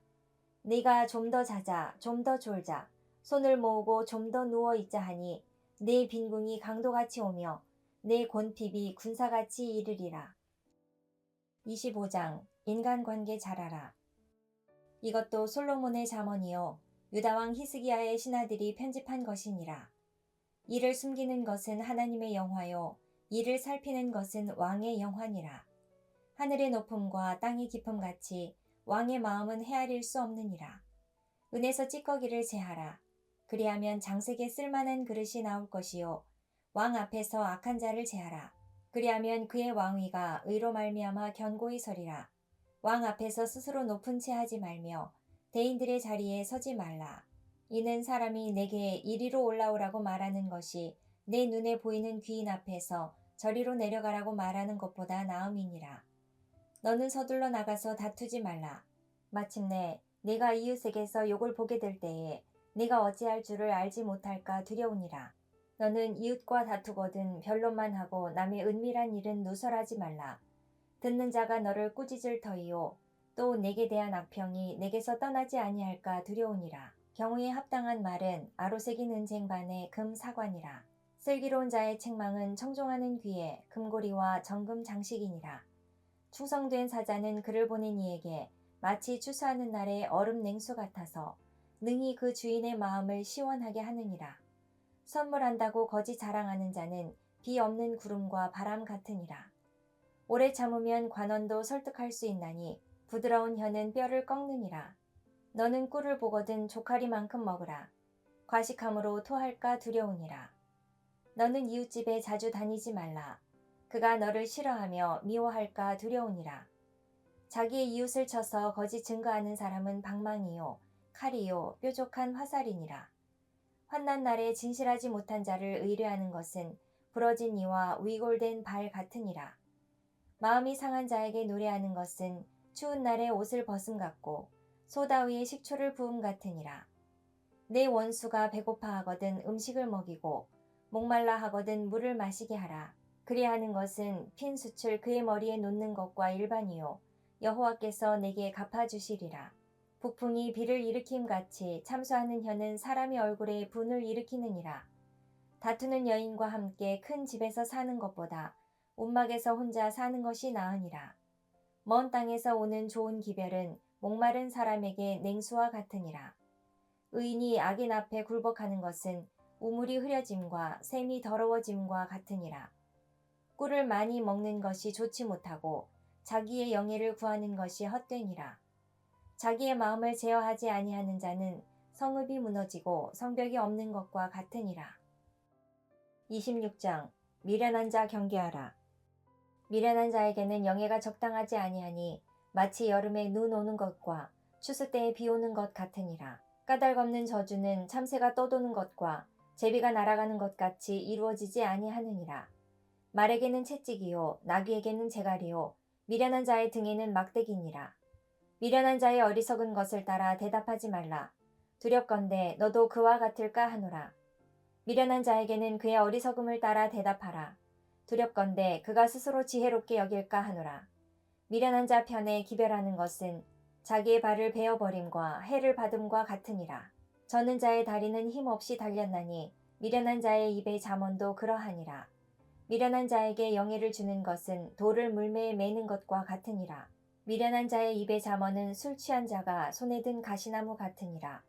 네가 좀 더 자자 좀 더 졸자 손을 모으고 좀 더 누워 있자 하니 내 빈궁이 강도같이 오며 내 곤핍이 군사같이 이르리라. 25장 인간관계 잘하라. 이것도 솔로몬의 잠언이요 유다왕 히스기야의 신하들이 편집한 것이니라. 이를 숨기는 것은 하나님의 영화요 이를 살피는 것은 왕의 영화니라. 하늘의 높음과 땅의 깊음같이 왕의 마음은 헤아릴 수 없느니라. 은에서 찌꺼기를 제하라. 그리하면 장색에 쓸만한 그릇이 나올 것이요 왕 앞에서 악한 자를 제하라. 그리하면 그의 왕위가 의로 말미암아 견고히 서리라. 왕 앞에서 스스로 높은 채 하지 말며 대인들의 자리에 서지 말라. 이는 사람이 내게 이리로 올라오라고 말하는 것이 내 눈에 보이는 귀인 앞에서 저리로 내려가라고 말하는 것보다 나음이니라. 너는 서둘러 나가서 다투지 말라. 마침내 네가 이웃에게서 욕을 보게 될 때에 네가 어찌할 줄을 알지 못할까 두려우니라. 너는 이웃과 다투거든 변론만 하고 남의 은밀한 일은 누설하지 말라. 듣는 자가 너를 꾸짖을 터이요 또 내게 대한 악평이 내게서 떠나지 아니할까 두려우니라. 경우에 합당한 말은 아로새긴 은쟁 반의 금 사관이라. 슬기로운 자의 책망은 청종하는 귀에 금고리와 정금 장식이니라. 충성된 사자는 그를 보낸 이에게 마치 추수하는 날의 얼음 냉수 같아서 능히 그 주인의 마음을 시원하게 하느니라. 선물한다고 거짓 자랑하는 자는 비 없는 구름과 바람 같으니라. 오래 참으면 관원도 설득할 수 있나니 부드러운 혀는 뼈를 꺾느니라. 너는 꿀을 보거든 조카리만큼 먹으라. 과식함으로 토할까 두려우니라. 너는 이웃집에 자주 다니지 말라. 그가 너를 싫어하며 미워할까 두려우니라. 자기의 이웃을 쳐서 거짓 증거하는 사람은 방망이요 칼이요 뾰족한 화살이니라. 환난 날에 진실하지 못한 자를 의뢰하는 것은 부러진 이와 위골된 발 같으니라. 마음이 상한 자에게 노래하는 것은 추운 날에 옷을 벗음 같고 소다 위에 식초를 부음 같으니라. 내 원수가 배고파 하거든 음식을 먹이고 목말라 하거든 물을 마시게 하라. 그리하는 것은 핀 숯을 그의 머리에 놓는 것과 일반이요 여호와께서 내게 갚아주시리라. 북풍이 비를 일으킴같이 참수하는 혀는 사람의 얼굴에 분을 일으키느니라. 다투는 여인과 함께 큰 집에서 사는 것보다 움막에서 혼자 사는 것이 나으니라. 먼 땅에서 오는 좋은 기별은 목마른 사람에게 냉수와 같으니라. 의인이 악인 앞에 굴복하는 것은 우물이 흐려짐과 샘이 더러워짐과 같으니라. 꿀을 많이 먹는 것이 좋지 못하고 자기의 영예를 구하는 것이 헛되니라. 자기의 마음을 제어하지 아니하는 자는 성읍이 무너지고 성벽이 없는 것과 같으니라. 26장 미련한 자 경계하라. 미련한 자에게는 영예가 적당하지 아니하니 마치 여름에 눈 오는 것과 추수 때에 비 오는 것 같으니라. 까닭없는 저주는 참새가 떠도는 것과 제비가 날아가는 것 같이 이루어지지 아니하느니라. 말에게는 채찍이요 나귀에게는 재갈이요 미련한 자의 등에는 막대기니라. 미련한 자의 어리석은 것을 따라 대답하지 말라. 두렵건대 너도 그와 같을까 하노라. 미련한 자에게는 그의 어리석음을 따라 대답하라. 두렵건대 그가 스스로 지혜롭게 여길까 하노라. 미련한 자 편에 기별하는 것은 자기의 발을 베어버림과 해를 받음과 같으니라. 저는 자의 다리는 힘없이 달렸나니 미련한 자의 입의 잠언도 그러하니라. 미련한 자에게 영예를 주는 것은 돌을 물매에 매는 것과 같으니라. 미련한 자의 입의 잠언은 술 취한 자가 손에 든 가시나무 같으니라.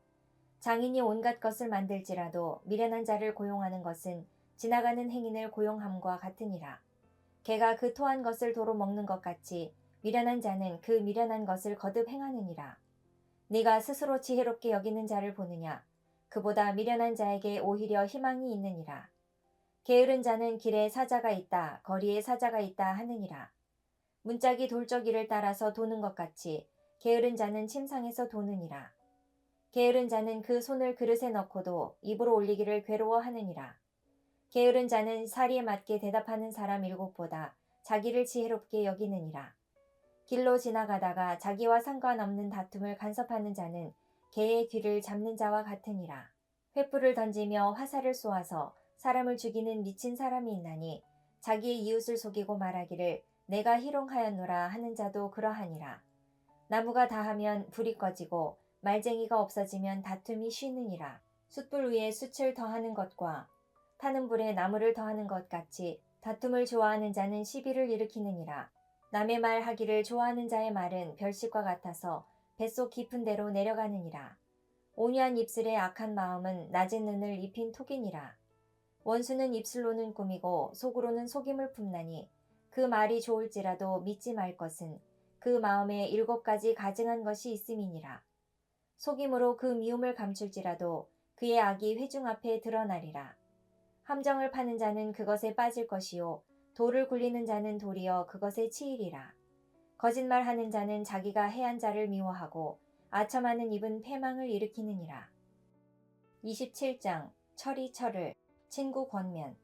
장인이 온갖 것을 만들지라도 미련한 자를 고용하는 것은 지나가는 행인을 고용함과 같으니라. 개가 그 토한 것을 도로 먹는 것 같이 미련한 자는 그 미련한 것을 거듭 행하느니라. 네가 스스로 지혜롭게 여기는 자를 보느냐? 그보다 미련한 자에게 오히려 희망이 있느니라. 게으른 자는 길에 사자가 있다, 거리에 사자가 있다 하느니라. 문짝이 돌적이를 따라서 도는 것 같이 게으른 자는 침상에서 도느니라. 게으른 자는 그 손을 그릇에 넣고도 입으로 올리기를 괴로워하느니라. 게으른 자는 사리에 맞게 대답하는 사람 7보다 자기를 지혜롭게 여기느니라. 길로 지나가다가 자기와 상관없는 다툼을 간섭하는 자는 개의 귀를 잡는 자와 같으니라. 횃불을 던지며 화살을 쏘아서 사람을 죽이는 미친 사람이 있나니 자기의 이웃을 속이고 말하기를 내가 희롱하였노라 하는 자도 그러하니라. 나무가 다하면 불이 꺼지고 말쟁이가 없어지면 다툼이 쉬느니라. 숯불 위에 숯을 더하는 것과 타는 불에 나무를 더하는 것 같이 다툼을 좋아하는 자는 시비를 일으키느니라. 남의 말 하기를 좋아하는 자의 말은 별식과 같아서 뱃속 깊은 데로 내려가느니라. 온유한 입술의 악한 마음은 낮은 눈을 입힌 톡이니라. 원수는 입술로는 꾸미고 속으로는 속임을 품나니 그 말이 좋을지라도 믿지 말 것은 그 마음에 7가지 가증한 것이 있음이니라. 속임으로 그 미움을 감출지라도 그의 악이 회중 앞에 드러나리라. 함정을 파는 자는 그것에 빠질 것이요 돌을 굴리는 자는 도리어 그것에 치이리라. 거짓말하는 자는 자기가 해한 자를 미워하고 아첨하는 입은 패망을 일으키느니라. 27장 철이 철을 친구 권면.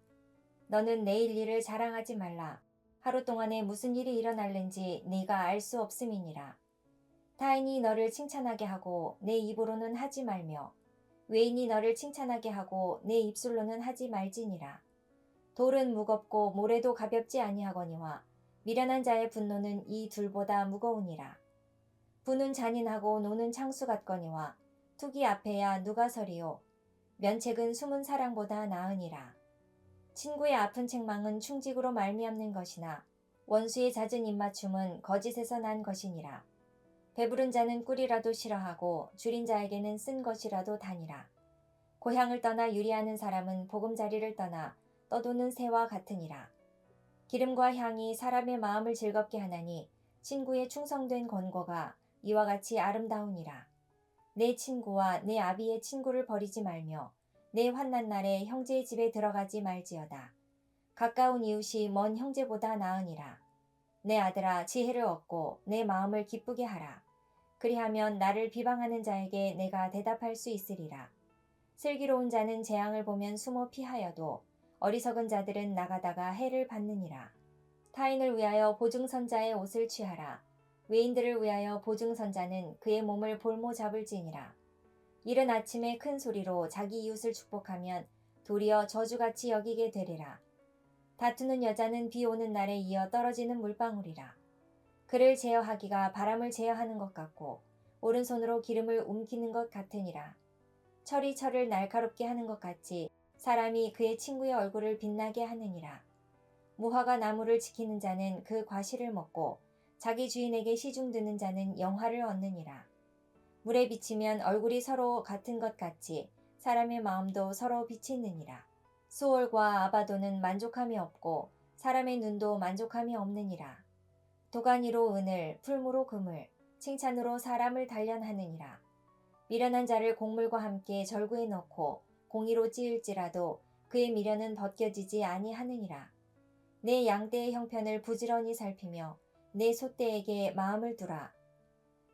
너는 내일 일을 자랑하지 말라. 하루 동안에 무슨 일이 일어날는지 네가 알 수 없음이니라. 타인이 너를 칭찬하게 하고 내 입으로는 하지 말며 외인이 너를 칭찬하게 하고 내 입술로는 하지 말지니라. 돌은 무겁고 모래도 가볍지 아니하거니와 미련한 자의 분노는 이 둘보다 무거우니라. 분은 잔인하고 노는 창수 같거니와 투기 앞에야 누가 서리요. 면책은 숨은 사랑보다 나으니라. 친구의 아픈 책망은 충직으로 말미암는 것이나 원수의 잦은 입맞춤은 거짓에서 난 것이니라. 배부른 자는 꿀이라도 싫어하고 줄인 자에게는 쓴 것이라도 다니라. 고향을 떠나 유리하는 사람은 보금자리를 떠나 떠도는 새와 같으니라. 기름과 향이 사람의 마음을 즐겁게 하나니 친구의 충성된 권고가 이와 같이 아름다우니라. 내 친구와 내 아비의 친구를 버리지 말며 내 환난 날에 형제의 집에 들어가지 말지어다. 가까운 이웃이 먼 형제보다 나으니라. 내 아들아 지혜를 얻고 내 마음을 기쁘게 하라. 그리하면 나를 비방하는 자에게 내가 대답할 수 있으리라. 슬기로운 자는 재앙을 보면 숨어 피하여도 어리석은 자들은 나가다가 해를 받느니라. 타인을 위하여 보증선자의 옷을 취하라. 외인들을 위하여 보증선자는 그의 몸을 볼모 잡을지니라. 이른 아침에 큰 소리로 자기 이웃을 축복하면 도리어 저주같이 여기게 되리라. 다투는 여자는 비 오는 날에 이어 떨어지는 물방울이라. 그를 제어하기가 바람을 제어하는 것 같고 오른손으로 기름을 움키는 것 같으니라. 철이 철을 날카롭게 하는 것 같이 사람이 그의 친구의 얼굴을 빛나게 하느니라. 무화과 나무를 지키는 자는 그 과실을 먹고 자기 주인에게 시중 드는 자는 영화를 얻느니라. 물에 비치면 얼굴이 서로 같은 것 같이 사람의 마음도 서로 비치느니라. 수월과 아바도는 만족함이 없고 사람의 눈도 만족함이 없느니라. 도가니로 은을, 풀무로 금을, 칭찬으로 사람을 단련하느니라. 미련한 자를 곡물과 함께 절구에 넣고 공의로 찌을지라도 그의 미련은 벗겨지지 아니하느니라. 내 양떼의 형편을 부지런히 살피며 내 소떼에게 마음을 두라.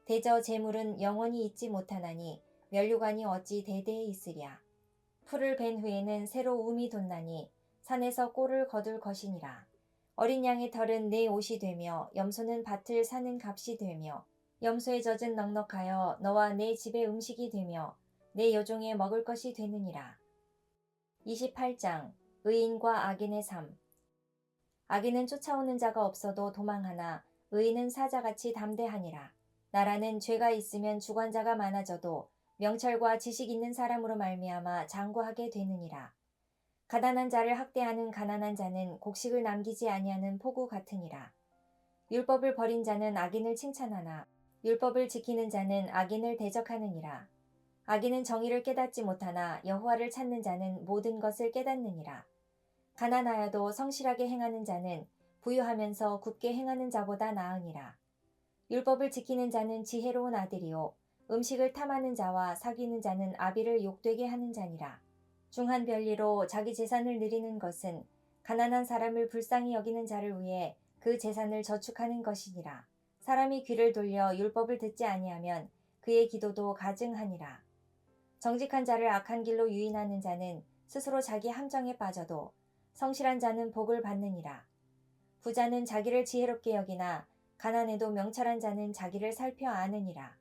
대저 재물은 영원히 있지 못하나니 면류관이 어찌 대대에 있으랴. 풀을 벤 후에는 새로 움이 돋나니 산에서 꼴을 거둘 것이니라. 어린 양의 털은 내 옷이 되며 염소는 밭을 사는 값이 되며 염소의 젖은 넉넉하여 너와 내 집의 음식이 되며 내 여종의 먹을 것이 되느니라. 28장 의인과 악인의 삶. 악인은 쫓아오는 자가 없어도 도망하나 의인은 사자같이 담대하니라. 나라는 죄가 있으면 주관자가 많아져도 명철과 지식 있는 사람으로 말미암아 장구하게 되느니라. 가난한 자를 학대하는 가난한 자는 곡식을 남기지 아니하는 포구 같으니라. 율법을 버린 자는 악인을 칭찬하나 율법을 지키는 자는 악인을 대적하느니라. 악인은 정의를 깨닫지 못하나 여호와를 찾는 자는 모든 것을 깨닫느니라. 가난하여도 성실하게 행하는 자는 부유하면서 굳게 행하는 자보다 나으니라. 율법을 지키는 자는 지혜로운 아들이요 음식을 탐하는 자와 사귀는 자는 아비를 욕되게 하는 자니라. 중한 별리로 자기 재산을 누리는 것은 가난한 사람을 불쌍히 여기는 자를 위해 그 재산을 저축하는 것이니라. 사람이 귀를 돌려 율법을 듣지 아니하면 그의 기도도 가증하니라. 정직한 자를 악한 길로 유인하는 자는 스스로 자기 함정에 빠져도 성실한 자는 복을 받느니라. 부자는 자기를 지혜롭게 여기나 가난해도 명철한 자는 자기를 살펴 아느니라.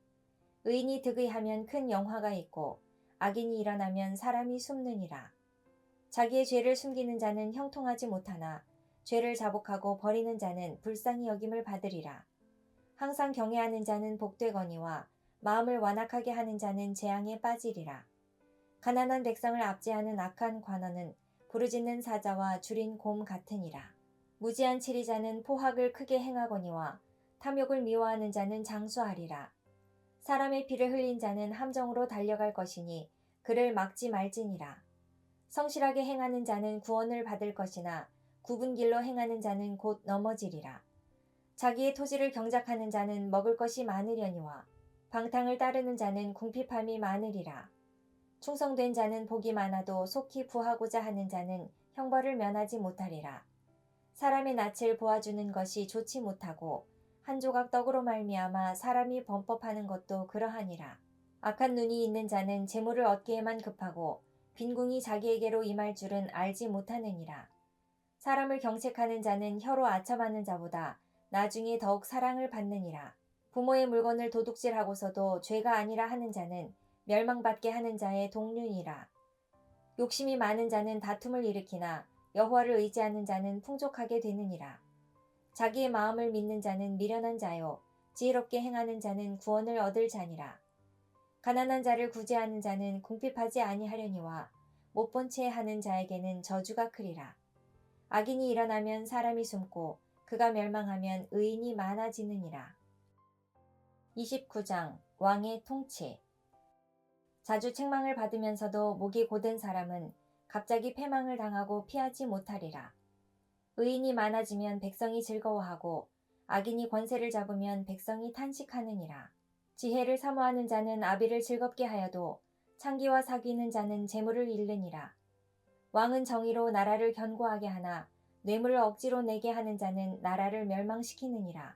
의인이 득의하면 큰 영화가 있고 악인이 일어나면 사람이 숨느니라. 자기의 죄를 숨기는 자는 형통하지 못하나 죄를 자복하고 버리는 자는 불쌍히 여김을 받으리라. 항상 경외하는 자는 복되거니와 마음을 완악하게 하는 자는 재앙에 빠지리라. 가난한 백성을 압제하는 악한 관원은 부르짖는 사자와 줄인 곰 같으니라. 무지한 치리자는 포학을 크게 행하거니와 탐욕을 미워하는 자는 장수하리라. 사람의 피를 흘린 자는 함정으로 달려갈 것이니 그를 막지 말지니라. 성실하게 행하는 자는 구원을 받을 것이나 굽은 길로 행하는 자는 곧 넘어지리라. 자기의 토지를 경작하는 자는 먹을 것이 많으려니와 방탕을 따르는 자는 궁핍함이 많으리라. 충성된 자는 복이 많아도 속히 부하고자 하는 자는 형벌을 면하지 못하리라. 사람의 낯을 보아주는 것이 좋지 못하고 한 조각 떡으로 말미암아 사람이 범법하는 것도 그러하니라. 악한 눈이 있는 자는 재물을 얻기에만 급하고 빈궁이 자기에게로 임할 줄은 알지 못하느니라. 사람을 경책하는 자는 혀로 아첨하는 자보다 나중에 더욱 사랑을 받느니라. 부모의 물건을 도둑질하고서도 죄가 아니라 하는 자는 멸망받게 하는 자의 동류니라. 욕심이 많은 자는 다툼을 일으키나 여호와를 의지하는 자는 풍족하게 되느니라. 자기의 마음을 믿는 자는 미련한 자요 지혜롭게 행하는 자는 구원을 얻을 자니라. 가난한 자를 구제하는 자는 궁핍하지 아니하려니와 못본 채 하는 자에게는 저주가 크리라. 악인이 일어나면 사람이 숨고 그가 멸망하면 의인이 많아지느니라. 29장 왕의 통치. 자주 책망을 받으면서도 목이 곧은 사람은 갑자기 패망을 당하고 피하지 못하리라. 의인이 많아지면 백성이 즐거워하고 악인이 권세를 잡으면 백성이 탄식하느니라. 지혜를 사모하는 자는 아비를 즐겁게 하여도 창기와 사귀는 자는 재물을 잃느니라. 왕은 정의로 나라를 견고하게 하나 뇌물을 억지로 내게 하는 자는 나라를 멸망시키느니라.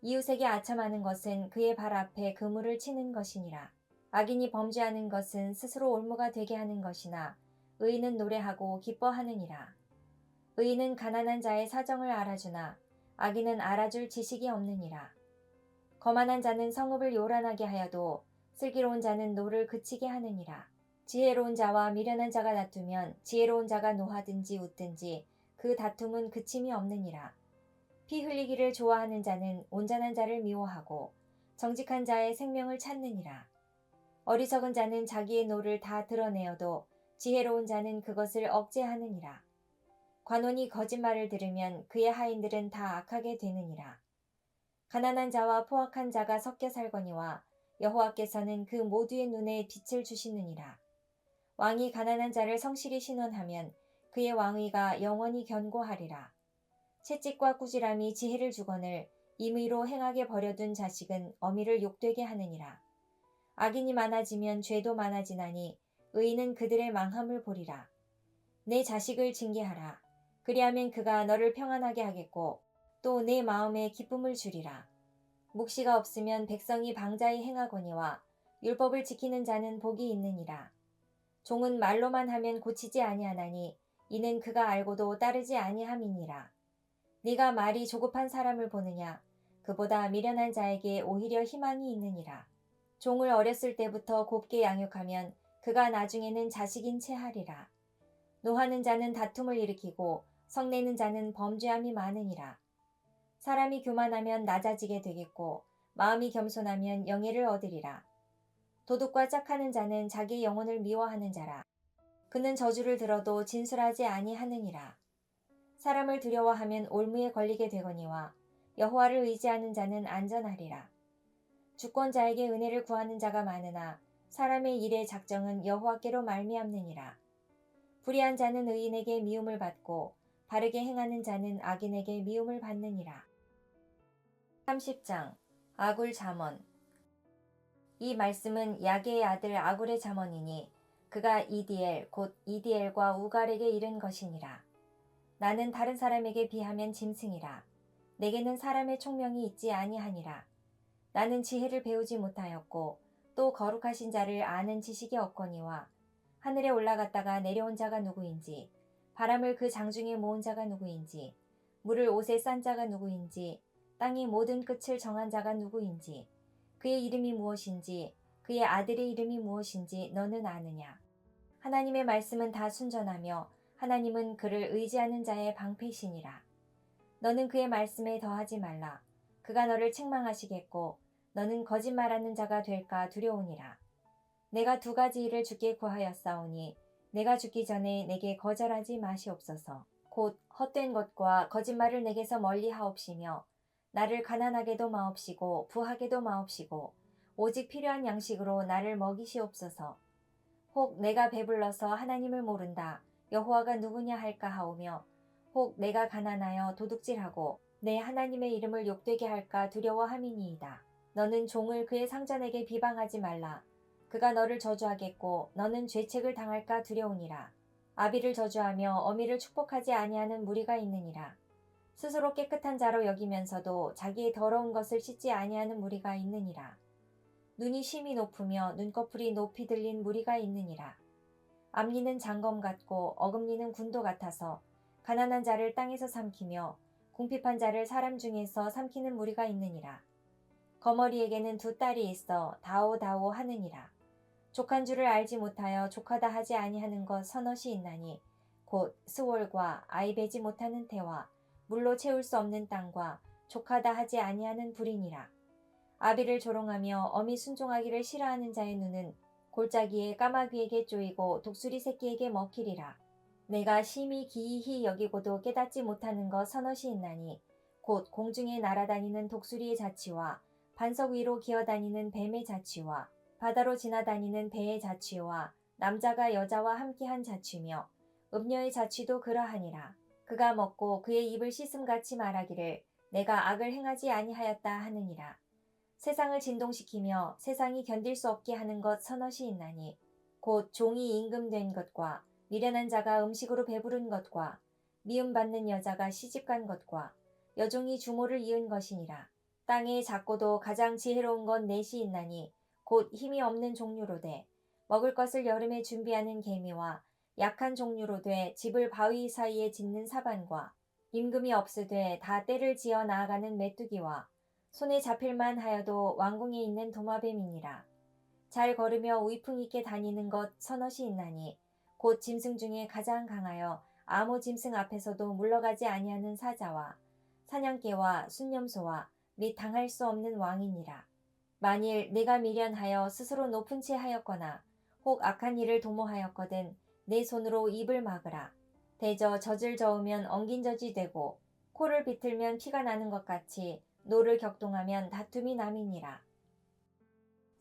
이웃에게 아첨하는 것은 그의 발 앞에 그물을 치는 것이니라. 악인이 범죄하는 것은 스스로 올무가 되게 하는 것이나 의인은 노래하고 기뻐하느니라. 의인은 가난한 자의 사정을 알아주나 악인은 알아줄 지식이 없느니라. 거만한 자는 성읍을 요란하게 하여도 슬기로운 자는 노를 그치게 하느니라. 지혜로운 자와 미련한 자가 다투면 지혜로운 자가 노하든지 웃든지 그 다툼은 그침이 없느니라. 피 흘리기를 좋아하는 자는 온전한 자를 미워하고 정직한 자의 생명을 찾느니라. 어리석은 자는 자기의 노를 다 드러내어도 지혜로운 자는 그것을 억제하느니라. 관원이 거짓말을 들으면 그의 하인들은 다 악하게 되느니라. 가난한 자와 포악한 자가 섞여 살거니와 여호와께서는 그 모두의 눈에 빛을 주시느니라. 왕이 가난한 자를 성실히 신원하면 그의 왕위가 영원히 견고하리라. 채찍과 꾸지람이 지혜를 주거늘 임의로 행하게 버려둔 자식은 어미를 욕되게 하느니라. 악인이 많아지면 죄도 많아지나니 의인은 그들의 망함을 보리라. 내 자식을 징계하라. 그리하면 그가 너를 평안하게 하겠고 또 내 마음에 기쁨을 주리라. 묵시가 없으면 백성이 방자히 행하거니와 율법을 지키는 자는 복이 있느니라. 종은 말로만 하면 고치지 아니하나니 이는 그가 알고도 따르지 아니함이니라. 네가 말이 조급한 사람을 보느냐? 그보다 미련한 자에게 오히려 희망이 있느니라. 종을 어렸을 때부터 곱게 양육하면 그가 나중에는 자식인 채 하리라. 노하는 자는 다툼을 일으키고 성내는 자는 범죄함이 많으니라. 사람이 교만하면 낮아지게 되겠고 마음이 겸손하면 영예를 얻으리라. 도둑과 짝하는 자는 자기 영혼을 미워하는 자라. 그는 저주를 들어도 진술하지 아니하느니라. 사람을 두려워하면 올무에 걸리게 되거니와 여호와를 의지하는 자는 안전하리라. 주권자에게 은혜를 구하는 자가 많으나 사람의 일의 작정은 여호와께로 말미암느니라. 불의한 자는 의인에게 미움을 받고 바르게 행하는 자는 악인에게 미움을 받느니라. 30장 아굴 잠언. 이 말씀은 야게의 아들 아굴의 잠언이니 그가 이디엘 곧 이디엘과 우갈에게 이른 것이니라. 나는 다른 사람에게 비하면 짐승이라. 내게는 사람의 총명이 있지 아니하니라. 나는 지혜를 배우지 못하였고 또 거룩하신 자를 아는 지식이 없거니와 하늘에 올라갔다가 내려온 자가 누구인지 바람을 그 장중에 모은 자가 누구인지 물을 옷에 싼 자가 누구인지 땅의 모든 끝을 정한 자가 누구인지 그의 이름이 무엇인지 그의 아들의 이름이 무엇인지 너는 아느냐? 하나님의 말씀은 다 순전하며 하나님은 그를 의지하는 자의 방패시니라. 너는 그의 말씀에 더하지 말라. 그가 너를 책망하시겠고 너는 거짓말하는 자가 될까 두려우니라. 내가 두 가지 일을 주께 구하였사오니 내가 죽기 전에 내게 거절하지 마시옵소서. 곧 헛된 것과 거짓말을 내게서 멀리 하옵시며 나를 가난하게도 마옵시고 부하게도 마옵시고 오직 필요한 양식으로 나를 먹이시옵소서. 혹 내가 배불러서 하나님을 모른다 여호와가 누구냐 할까 하오며 혹 내가 가난하여 도둑질하고 내 하나님의 이름을 욕되게 할까 두려워함이니이다. 너는 종을 그의 상전에게 비방하지 말라. 그가 너를 저주하겠고 너는 죄책을 당할까 두려우니라. 아비를 저주하며 어미를 축복하지 아니하는 무리가 있느니라. 스스로 깨끗한 자로 여기면서도 자기의 더러운 것을 씻지 아니하는 무리가 있느니라. 눈이 심히 높으며 눈꺼풀이 높이 들린 무리가 있느니라. 앞니는 장검 같고 어금니는 군도 같아서 가난한 자를 땅에서 삼키며 궁핍한 자를 사람 중에서 삼키는 무리가 있느니라. 거머리에게는 두 딸이 있어 다오다오 하느니라. 족한 줄을 알지 못하여 족하다 하지 아니하는 것 서너시 있나니 곧 스월과 아이 베지 못하는 태와 물로 채울 수 없는 땅과 족하다 하지 아니하는 불이니라. 아비를 조롱하며 어미 순종하기를 싫어하는 자의 눈은 골짜기에 까마귀에게 쪼이고 독수리 새끼에게 먹히리라. 내가 심히 기이히 여기고도 깨닫지 못하는 것 서너시 있나니 곧 공중에 날아다니는 독수리의 자취와 반석 위로 기어다니는 뱀의 자취와 바다로 지나다니는 배의 자취와 남자가 여자와 함께한 자취며 음녀의 자취도 그러하니라. 그가 먹고 그의 입을 씻음같이 말하기를 내가 악을 행하지 아니하였다 하느니라. 세상을 진동시키며 세상이 견딜 수 없게 하는 것 서너시 있나니 곧 종이 임금된 것과 미련한 자가 음식으로 배부른 것과 미움받는 여자가 시집간 것과 여종이 주모를 이은 것이니라. 땅에 작고도 가장 지혜로운 건 넷이 있나니 곧 힘이 없는 종류로 돼 먹을 것을 여름에 준비하는 개미와 약한 종류로 돼 집을 바위 사이에 짓는 사반과 임금이 없으되 다 때를 지어 나아가는 메뚜기와 손에 잡힐만 하여도 왕궁에 있는 도마뱀이니라. 잘 걸으며 우이풍 있게 다니는 것 서너시 있나니 곧 짐승 중에 가장 강하여 아무 짐승 앞에서도 물러가지 아니하는 사자와 사냥개와 순념소와 및 당할 수 없는 왕이니라. 만일 내가 미련하여 스스로 높은 채 하였거나 혹 악한 일을 도모하였거든 내 손으로 입을 막으라. 대저 젖을 저으면 엉긴 젖이 되고 코를 비틀면 피가 나는 것 같이 노를 격동하면 다툼이 남이니라.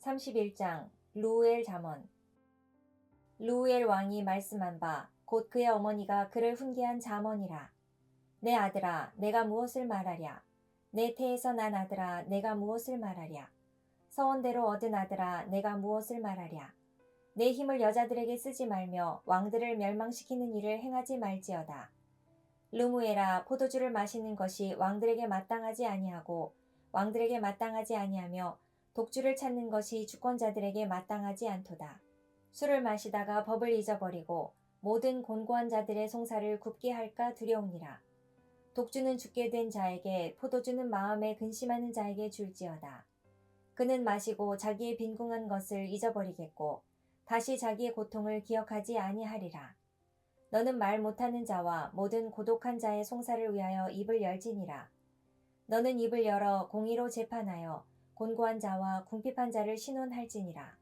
31장 루우엘 잠언. 루우엘 왕이 말씀한 바 곧 그의 어머니가 그를 훈계한 잠언이라. 내 아들아 내가 무엇을 말하랴. 내 태에서 난 아들아 내가 무엇을 말하랴. 서원대로 얻은 아들아 내가 무엇을 말하랴. 내 힘을 여자들에게 쓰지 말며 왕들을 멸망시키는 일을 행하지 말지어다. 르무에라 포도주를 마시는 것이 왕들에게 마땅하지 아니하고 왕들에게 마땅하지 아니하며 독주를 찾는 것이 주권자들에게 마땅하지 않도다. 술을 마시다가 법을 잊어버리고 모든 곤고한 자들의 송사를 굽게 할까 두려우니라. 독주는 죽게 된 자에게 포도주는 마음에 근심하는 자에게 줄지어다. 그는 마시고 자기의 빈궁한 것을 잊어버리겠고 다시 자기의 고통을 기억하지 아니하리라. 너는 말 못하는 자와 모든 고독한 자의 송사를 위하여 입을 열지니라. 너는 입을 열어 공의로 재판하여 곤고한 자와 궁핍한 자를 신원할지니라.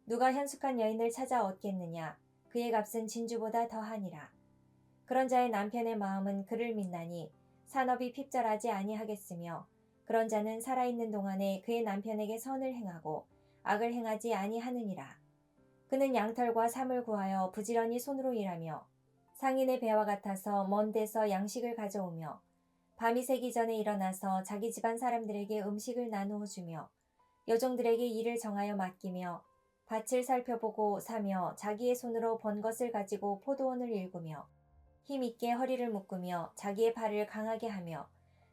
누가 현숙한 여인을 찾아 얻겠느냐. 그의 값은 진주보다 더하니라. 그런 자의 남편의 마음은 그를 믿나니 산업이 핍절하지 아니하겠으며 그런 자는 살아있는 동안에 그의 남편에게 선을 행하고 악을 행하지 아니하느니라. 그는 양털과 삼을 구하여 부지런히 손으로 일하며 상인의 배와 같아서 먼 데서 양식을 가져오며 밤이 새기 전에 일어나서 자기 집안 사람들에게 음식을 나누어 주며 여종들에게 일을 정하여 맡기며 밭을 살펴보고 사며 자기의 손으로 번 것을 가지고 포도원을 일구며 힘있게 허리를 묶으며 자기의 팔을 강하게 하며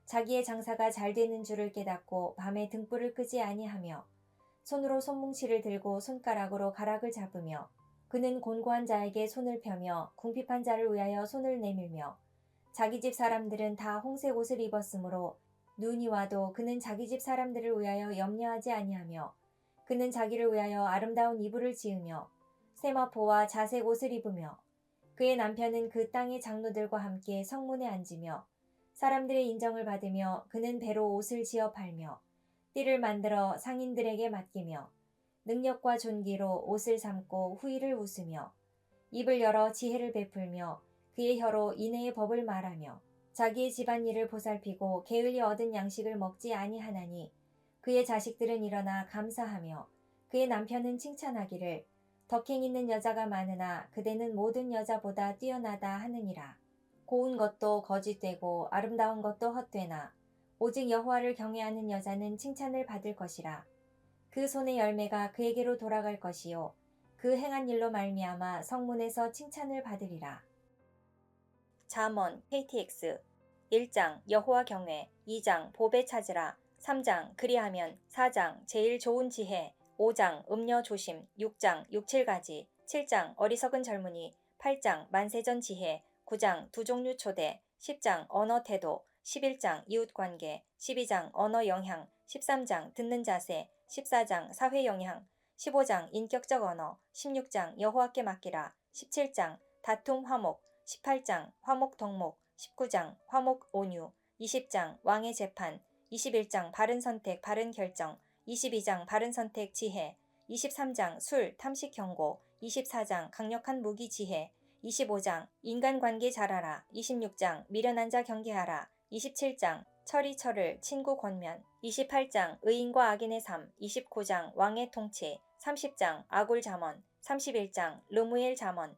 자기의 장사가 잘 되는 줄을 깨닫고 밤에 등불을 끄지 아니하며 손으로 손뭉치를 들고 손가락으로 가락을 잡으며 그는 곤고한 자에게 손을 펴며 궁핍한 자를 위하여 손을 내밀며 자기 집 사람들은 다 홍색 옷을 입었으므로 눈이 와도 그는 자기 집 사람들을 위하여 염려하지 아니하며 그는 자기를 위하여 아름다운 이불을 지으며 세마포와 자색 옷을 입으며 그의 남편은 그 땅의 장로들과 함께 성문에 앉으며 사람들의 인정을 받으며 그는 배로 옷을 지어 팔며 띠를 만들어 상인들에게 맡기며 능력과 존귀로 옷을 삼고 후일을 웃으며 입을 열어 지혜를 베풀며 그의 혀로 인애의 법을 말하며 자기의 집안일을 보살피고 게을리 얻은 양식을 먹지 아니하나니 그의 자식들은 일어나 감사하며 그의 남편은 칭찬하기를 덕행 있는 여자가 많으나 그대는 모든 여자보다 뛰어나다 하느니라. 고운 것도 거짓되고 아름다운 것도 헛되나 오직 여호와를 경외하는 여자는 칭찬을 받을 것이라. 그 손의 열매가 그에게로 돌아갈 것이요 그 행한 일로 말미암아 성문에서 칭찬을 받으리라. 잠언 KTX 1장 여호와 경외 2장 보배 찾으라 3장 그리하면 4장 제일 좋은 지혜 5장 음녀 조심 6장 67가지 7장 어리석은 젊은이 8장 만세전 지혜 9장 두 종류 초대 10장 언어 태도 11장 이웃관계 12장 언어 영향 13장 듣는 자세 14장 사회 영향 15장 인격적 언어 16장 여호와께 맡기라 17장 다툼 화목 18장 화목 덕목 19장 화목 온유 20장 왕의 재판 21장 바른 선택 바른 결정 22장 바른 선택 지혜 23장 술 탐식 경고 24장 강력한 무기 지혜 25장 인간관계 잘하라 26장 미련한 자 경계하라 27장 철이 철을 친구 권면 28장 의인과 악인의 삶 29장 왕의 통치 30장 아굴 잠언 31장 르무엘 잠언